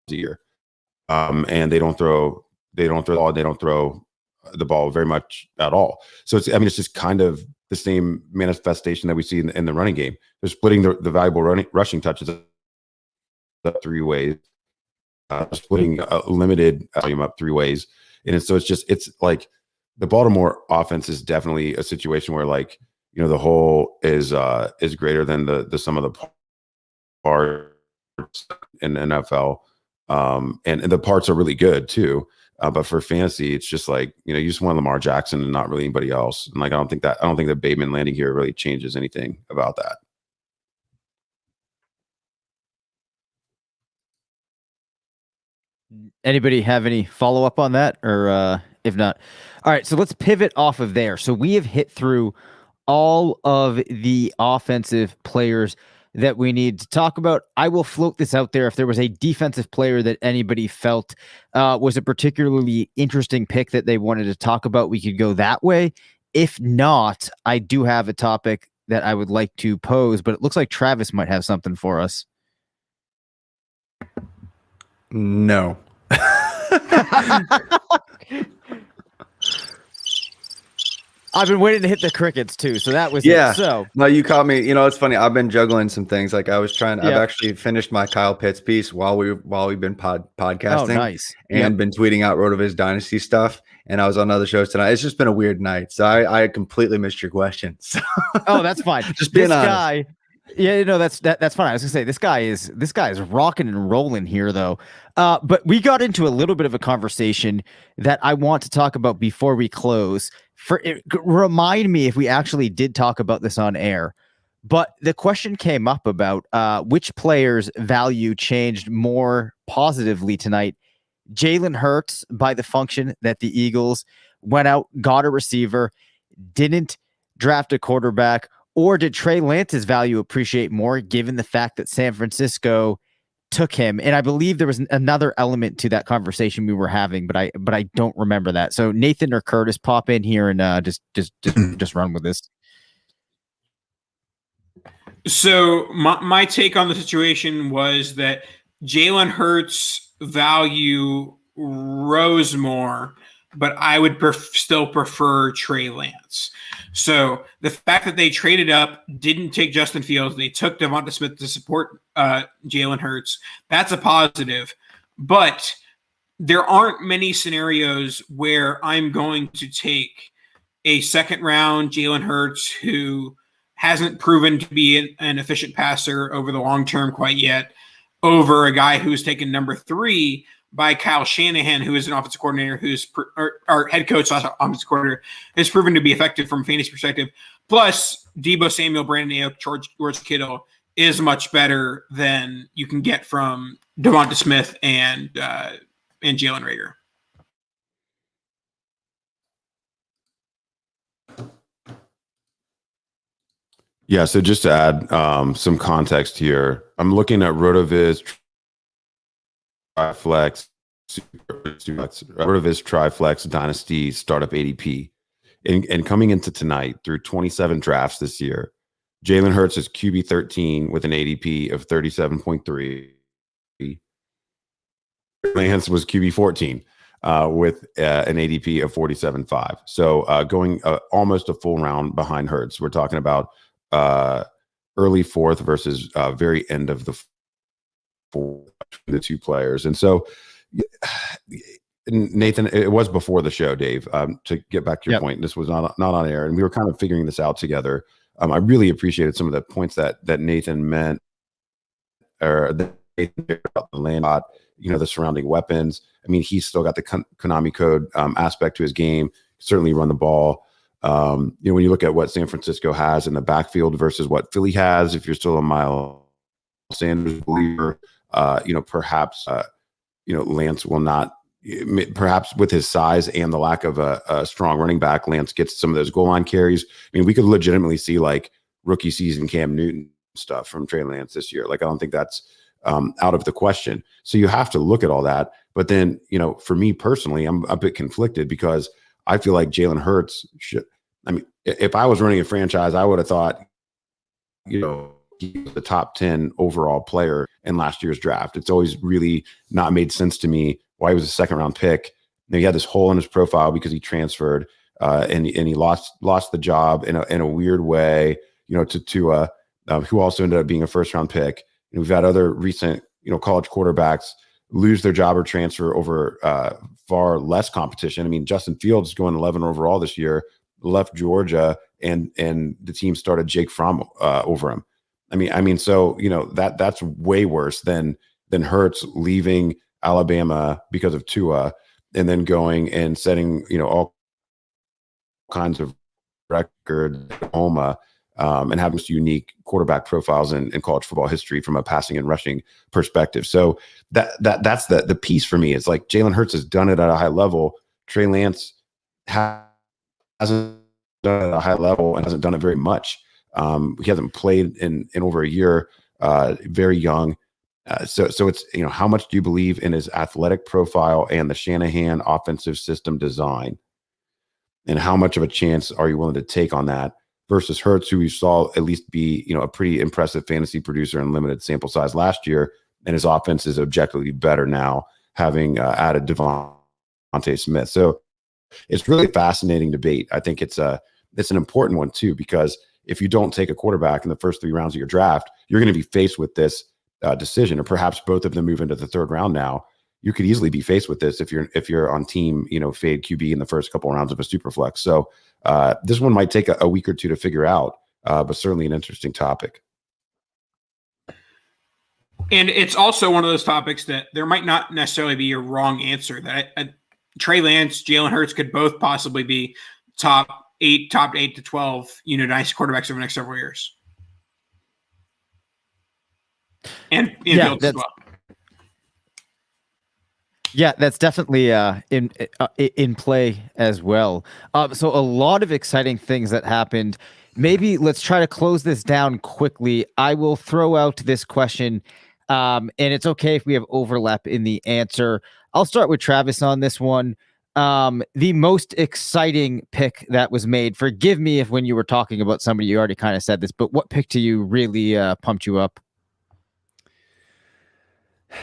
year, and they don't throw the ball very much at all. So it's just kind of the same manifestation that we see in the running game. They're splitting the valuable rushing touches up 3 ways, splitting limited volume up 3 ways, and it's like the Baltimore offense is definitely a situation where the whole is greater than the sum of the parts in the NFL. And the parts are really good too. But for fantasy, it's just you just want Lamar Jackson and not really anybody else. And I don't think that Bateman landing here really changes anything about that. Anybody have any follow up on that, or if not, all right. So let's pivot off of there. So we have hit through all of the offensive players that we need to talk about. I will float this out there. If there was a defensive player that anybody felt was a particularly interesting pick that they wanted to talk about, we could go that way. If not, I do have a topic that I would like to pose, but it looks like Travis might have something for us. No. I've been waiting to hit the crickets too, so that was it. So no, you caught me. It's funny. I've been juggling some things. I've actually finished my Kyle Pitts piece while we've been podcasting. Oh, nice. And been tweeting out RotoViz Dynasty stuff. And I was on other shows tonight. It's just been a weird night, so I completely missed your question. So. Oh, that's fine. Just being honest. Guy. Yeah, that's fine. I was gonna say this guy is rocking and rolling here though. But we got into a little bit of a conversation that I want to talk about before we close. Remind me if we actually did talk about this on air. But the question came up about which players' value changed more positively tonight. Jalen Hurts, by the function that the Eagles went out, got a receiver, didn't draft a quarterback, or did Trey Lance's value appreciate more given the fact that San Francisco took him? And I believe there was another element to that conversation we were having, but I don't remember that. So Nathan or Curtis, pop in here and just run with this. So my take on the situation was that Jalen Hurts' value rose more, but I would still prefer Trey Lance. So the fact that they traded up, didn't take Justin Fields, they took Devonta Smith to support Jalen Hurts, that's a positive. But there aren't many scenarios where I'm going to take a second round Jalen Hurts who hasn't proven to be an efficient passer over the long term quite yet, over a guy who's taken number 3 by Kyle Shanahan, who is an offensive coordinator, our head coach / offensive coordinator, has proven to be effective from a fantasy perspective. Plus, Deebo Samuel, Brandon Ayuk, George Kittle is much better than you can get from Devonta Smith and Jalen Reagor. Yeah, so just to add some context here, I'm looking at RotoViz Triflex, RotoViz Triflex Dynasty Startup ADP. And coming into tonight through 27 drafts this year, Jalen Hurts is QB 13 with an ADP of 37.3. Lance was QB 14 with an ADP of 47.5. So going almost a full round behind Hurts. We're talking about early fourth versus very end of the fourth, the two players. And so, Nathan, it was before the show, Dave, to get back to your point. This was not on air, and we were kind of figuring this out together. I really appreciated some of the points that Nathan meant, or that Nathan about the land, the surrounding weapons. I mean, he's still got the Konami code aspect to his game. Certainly run the ball. When you look at what San Francisco has in the backfield versus what Philly has, if you're still a Miles Sanders believer, perhaps Lance will not. Perhaps with his size and the lack of a strong running back, Lance gets some of those goal line carries. I mean, we could legitimately see like rookie season Cam Newton stuff from Trey Lance this year. Like, I don't think that's out of the question. So you have to look at all that. But then, for me personally, I'm a bit conflicted because I feel like Jalen Hurts should. I mean, if I was running a franchise, I would have thought, he was the top 10 overall player in last year's draft. It's always really not made sense to me why he was a second round pick. He had this hole in his profile because he transferred and he lost the job in a weird way, to Tua, who also ended up being a first round pick. And we've had other recent, college quarterbacks lose their job or transfer over far less competition. I mean, Justin Fields going 11 overall this year, left Georgia, and the team started Jake Fromm over him. I mean, so that's way worse than Hurts leaving Alabama because of Tua, and then going and setting all kinds of records in Oklahoma, and having this unique quarterback profiles in college football history from a passing and rushing perspective. So that's the piece for me. It's like Jalen Hurts has done it at a high level. Trey Lance hasn't done it at a high level and hasn't done it very much. He hasn't played in over a year, very young. So it's, how much do you believe in his athletic profile and the Shanahan offensive system design? And how much of a chance are you willing to take on that versus Hurts, who we saw at least be, a pretty impressive fantasy producer in limited sample size last year, and his offense is objectively better now, having added Devonta Smith. So it's really a fascinating debate. I think it's an important one too, because if you don't take a quarterback in the first 3 rounds of your draft, you're going to be faced with this decision, or perhaps both of them move into the 3rd round now. You could easily be faced with this if you're on team, fade QB in the first couple of rounds of a super flex. So this one might take a week or two to figure out, but certainly an interesting topic. And it's also one of those topics that there might not necessarily be a wrong answer. That Trey Lance, Jalen Hurts could both possibly be top 8 to 12 dynasty quarterbacks over the next several years. And Fields as well. Yeah, that's definitely in play as well. So a lot of exciting things that happened. Maybe let's try to close this down quickly. I will throw out this question, and it's okay if we have overlap in the answer. I'll start with Travis on this one. The most exciting pick that was made. Forgive me if when you were talking about somebody, you already kind of said this, but what pick to you really pumped you up?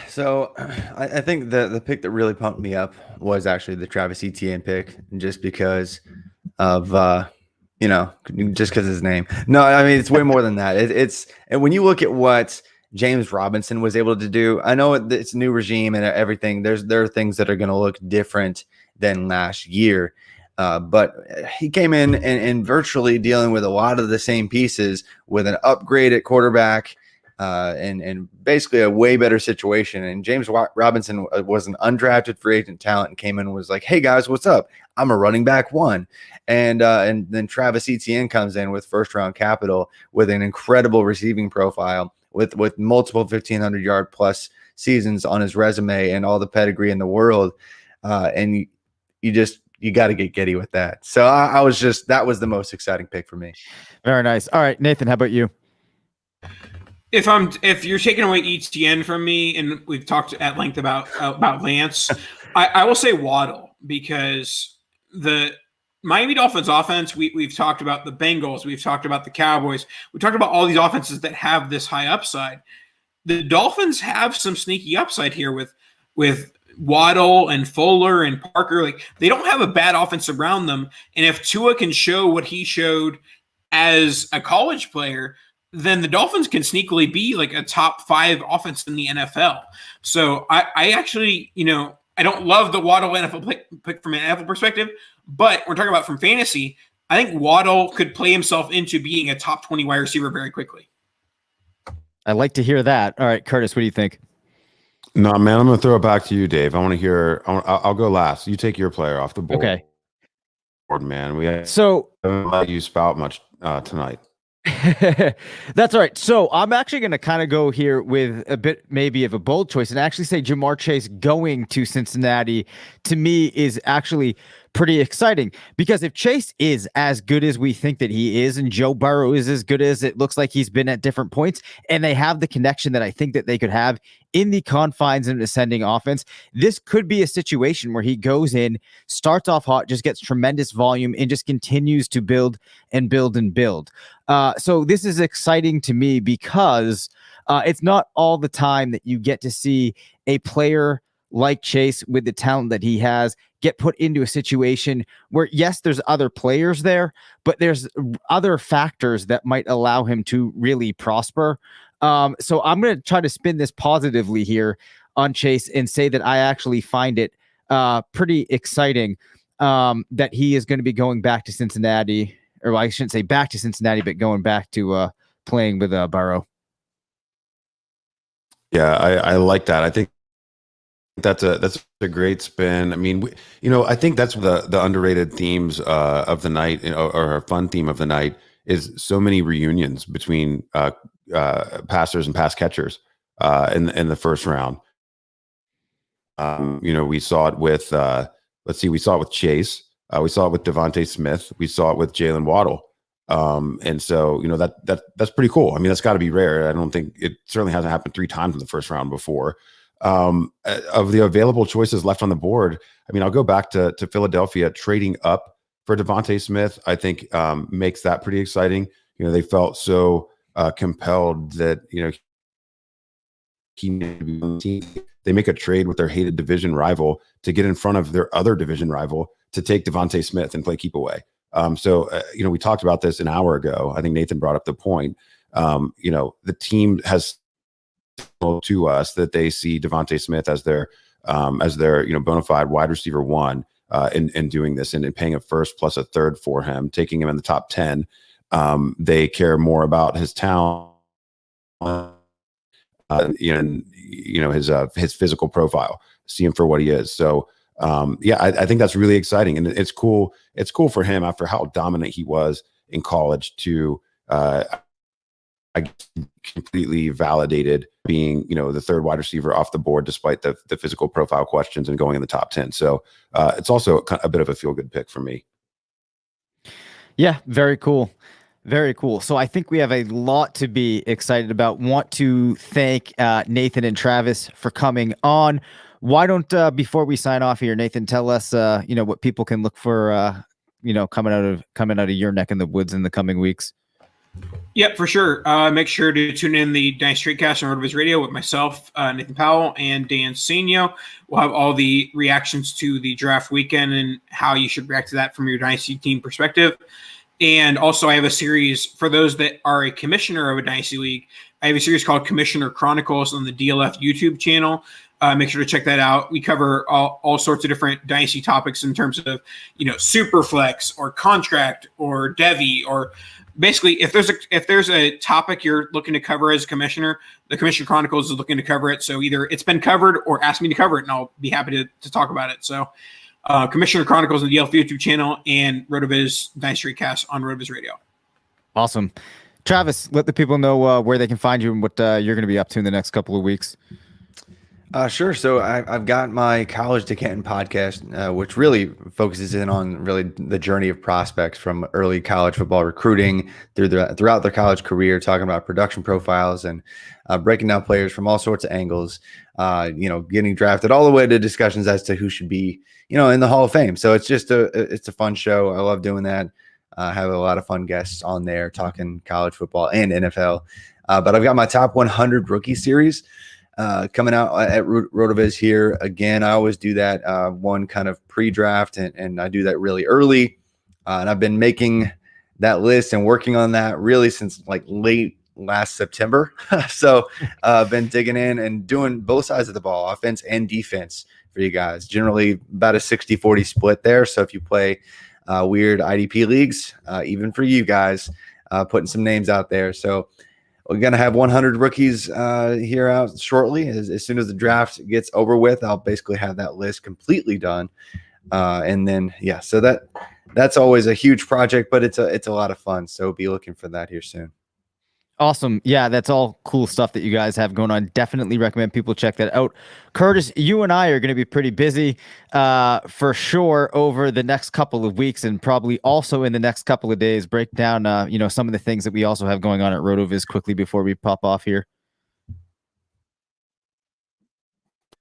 So I think the pick that really pumped me up was actually the Travis Etienne pick, just because of just because of his name. No, I mean, it's way more than that. And when you look at what James Robinson was able to do, I know it's a new regime and everything. There are things that are going to look different than last year. But he came in and virtually dealing with a lot of the same pieces with an upgrade at quarterback, and basically a way better situation. And James Robinson was an undrafted free agent talent and came in and was like, "Hey guys, what's up? I'm a running back 1." And then Travis Etienne comes in with 1st round capital with an incredible receiving profile with multiple 1,500 yard plus seasons on his resume and all the pedigree in the world. And you you got to get giddy with that. So I was just, that was the most exciting pick for me. Very nice. All right, Nathan, how about you? If you're taking away Etienne from me, and we've talked at length about Lance, I will say Waddle, because the Miami Dolphins offense, we've talked about the Bengals, we've talked about the Cowboys, we talked about all these offenses that have this high upside. The Dolphins have some sneaky upside here with Waddle and Fuller and Parker. Like, they don't have a bad offense around them, and if Tua can show what he showed as a college player, then the Dolphins can sneakily be like a top 5 offense in the NFL. So I actually, I don't love the Waddle NFL pick from an NFL perspective, but we're talking about from fantasy. I think Waddle could play himself into being a top 20 wide receiver very quickly. I like to hear that. All right, Curtis, what do you think? No, man, I'm going to throw it back to you, Dave. I want to hear. I'll go last. You take your player off the board. Okay. Man, we haven't let you spout much tonight. That's all right. So I'm actually going to kind of go here with a bit maybe of a bold choice and actually say Jamar Chase going to Cincinnati to me is actually pretty exciting, because if Chase is as good as we think that he is, and Joe Burrow is as good as it looks like he's been at different points, and they have the connection that I think that they could have in the confines of an ascending offense, this could be a situation where he goes in, starts off hot, just gets tremendous volume, and just continues to build and build and build. So this is exciting to me because it's not all the time that you get to see a player like Chase with the talent that he has get put into a situation where, yes, there's other players there, but there's other factors that might allow him to really prosper. So I'm going to try to spin this positively here on Chase and say that I actually find it pretty exciting that he is going to be going back to Cincinnati, or I shouldn't say back to Cincinnati, but going back to playing with Burrow. Yeah, I like that. I think that's a great spin. I mean, I think that's the underrated themes of the night, or a fun theme of the night, is so many reunions between passers and pass catchers in the first round. We saw it with we saw it with Chase, we saw it with Devonta Smith, we saw it with Jalen Waddle. And so, that's pretty cool. I mean, that's got to be rare. I don't think it certainly hasn't happened 3 times in the first round before. Of the available choices left on the board, I mean, I'll go back to Philadelphia trading up for Devonta Smith. I think makes that pretty exciting. They felt so compelled that he needed to be on the team. They make a trade with their hated division rival to get in front of their other division rival to take Devonta Smith and play keep away. So we talked about this an hour ago. I think Nathan brought up the point. The team has to us that they see Devonta Smith as their bona fide wide receiver 1 in doing this, and in paying a first plus a third for him, taking him in the top 10. They care more about his talent, his physical profile, see him for what he is. So I think that's really exciting, and it's cool. It's cool for him after how dominant he was in college to completely validated being, the third wide receiver off the board, despite the physical profile questions, and going in the top 10. So it's also a bit of a feel good pick for me. Yeah, very cool. Very cool. So I think we have a lot to be excited about. Want to thank Nathan and Travis for coming on. Why don't, before we sign off here, Nathan, tell us, what people can look for, coming out of your neck in the woods in the coming weeks. Yep, for sure. Make sure to tune in the Dynasty Streetcast on RotoViz Radio with myself, Nathan Powell, and Dan Senio. We'll have all the reactions to the draft weekend and how you should react to that from your Dynasty team perspective. And also, I have a series for those that are a commissioner of a Dynasty League. I have a series called Commissioner Chronicles on the DLF YouTube channel. Make sure to check that out. We cover all sorts of different Dynasty topics in terms of, Superflex or contract or Devy, or basically if there's a topic you're looking to cover as a commissioner, the Commissioner Chronicles is looking to cover it. So either it's been covered or ask me to cover it, and I'll be happy to talk about it. So Commissioner Chronicles on the DLF YouTube channel, and RotoViz Dynasty Cast on RotoViz Radio. Awesome. Travis, let the people know where they can find you and what you're going to be up to in the next couple of weeks. Sure. So I've got my College to Canton podcast, which really focuses in on really the journey of prospects from early college football recruiting throughout their college career, talking about production profiles and breaking down players from all sorts of angles, getting drafted all the way to discussions as to who should be, in the Hall of Fame. So it's just it's a fun show. I love doing that. Have a lot of fun guests on there talking college football and NFL. But I've got my top 100 rookie series coming out at RotoViz here. Again, I always do that one kind of pre-draft, and I do that really early. And I've been making that list and working on that really since like late last September. So I've been digging in and doing both sides of the ball, offense and defense for you guys. Generally about a 60-40 split there. So if you play weird IDP leagues, even for you guys, putting some names out there. So we're going to have 100 rookies here out shortly. As soon as the draft gets over with, I'll basically have that list completely done. And then, so that's always a huge project, but it's a lot of fun. So be looking for that here soon. Awesome. Yeah, that's all cool stuff that you guys have going on. Definitely recommend people check that out. Curtis, you and I are going to be pretty busy for sure over the next couple of weeks, and probably also in the next couple of days. Break down, some of the things that we also have going on at RotoViz quickly before we pop off here.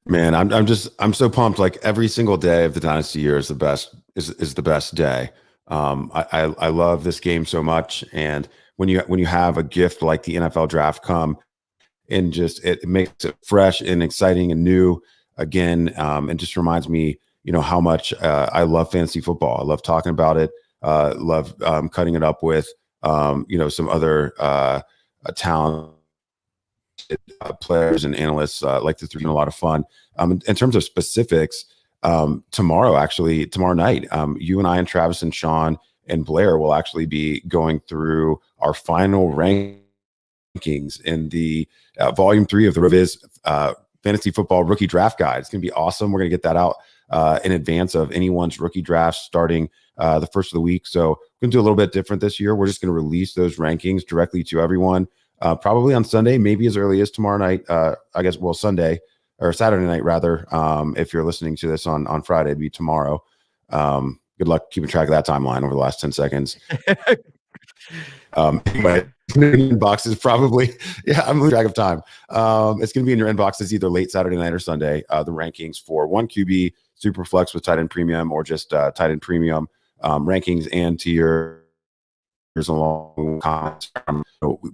Man, I'm so pumped. Like every single day of the dynasty year is the best day. I love this game so much, and when you have a gift like the NFL draft come, and just it makes it fresh and exciting and new again, and just reminds me, how much I love fantasy football. I love talking about it. Love cutting it up with some other talent players and analysts like this. It's been a lot of fun. In terms of specifics, tomorrow night, you and I and Travis and Sean and Blair will actually be going through our final rankings in the volume 3 of the RotoViz fantasy football rookie draft guide. It's going to be awesome. We're going to get that out in advance of anyone's rookie draft starting the first of the week. So we're going to do a little bit different this year. We're just going to release those rankings directly to everyone, probably on Sunday, maybe as early as tomorrow night. Sunday or Saturday night rather. If you're listening to this on Friday, it'd be tomorrow. Good luck keeping track of that timeline over the last 10 seconds. Anyway, inboxes probably. Yeah, I'm losing track of time. It's going to be in your inboxes either late Saturday night or Sunday. The rankings for 1 QB, super flex with tight end premium, or just tight end premium rankings and tiers along comments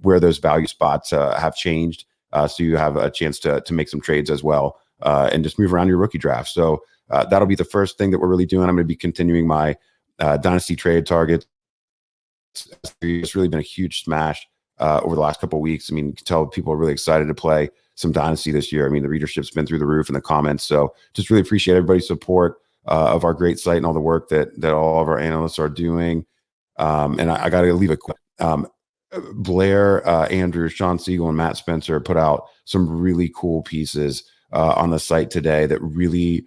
where those value spots have changed. So you have a chance to make some trades as well and just move around your rookie draft. So that'll be the first thing that we're really doing. I'm going to be continuing my dynasty trade targets. It's really been a huge smash over the last couple of weeks. I mean, you can tell people are really excited to play some dynasty this year. I mean, the readership's been through the roof in the comments. So just really appreciate everybody's support of our great site and all the work that all of our analysts are doing. And I got to leave a quick. Blair, Andrew, Sean Siegel, and Matt Spencer put out some really cool pieces on the site today that really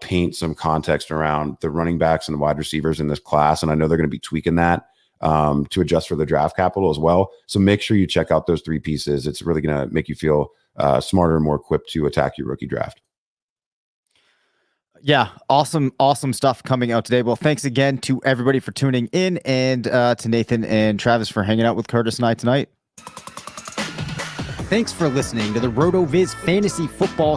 paint some context around the running backs and the wide receivers in this class. And I know they're going to be tweaking that to adjust for the draft capital as well. So make sure you check out those 3 pieces. It's really going to make you feel smarter and more equipped to attack your rookie draft. Yeah, awesome stuff coming out today. Well, thanks again to everybody for tuning in, and to Nathan and Travis for hanging out with Curtis and I tonight. Thanks for listening to the RotoViz Fantasy Football Show.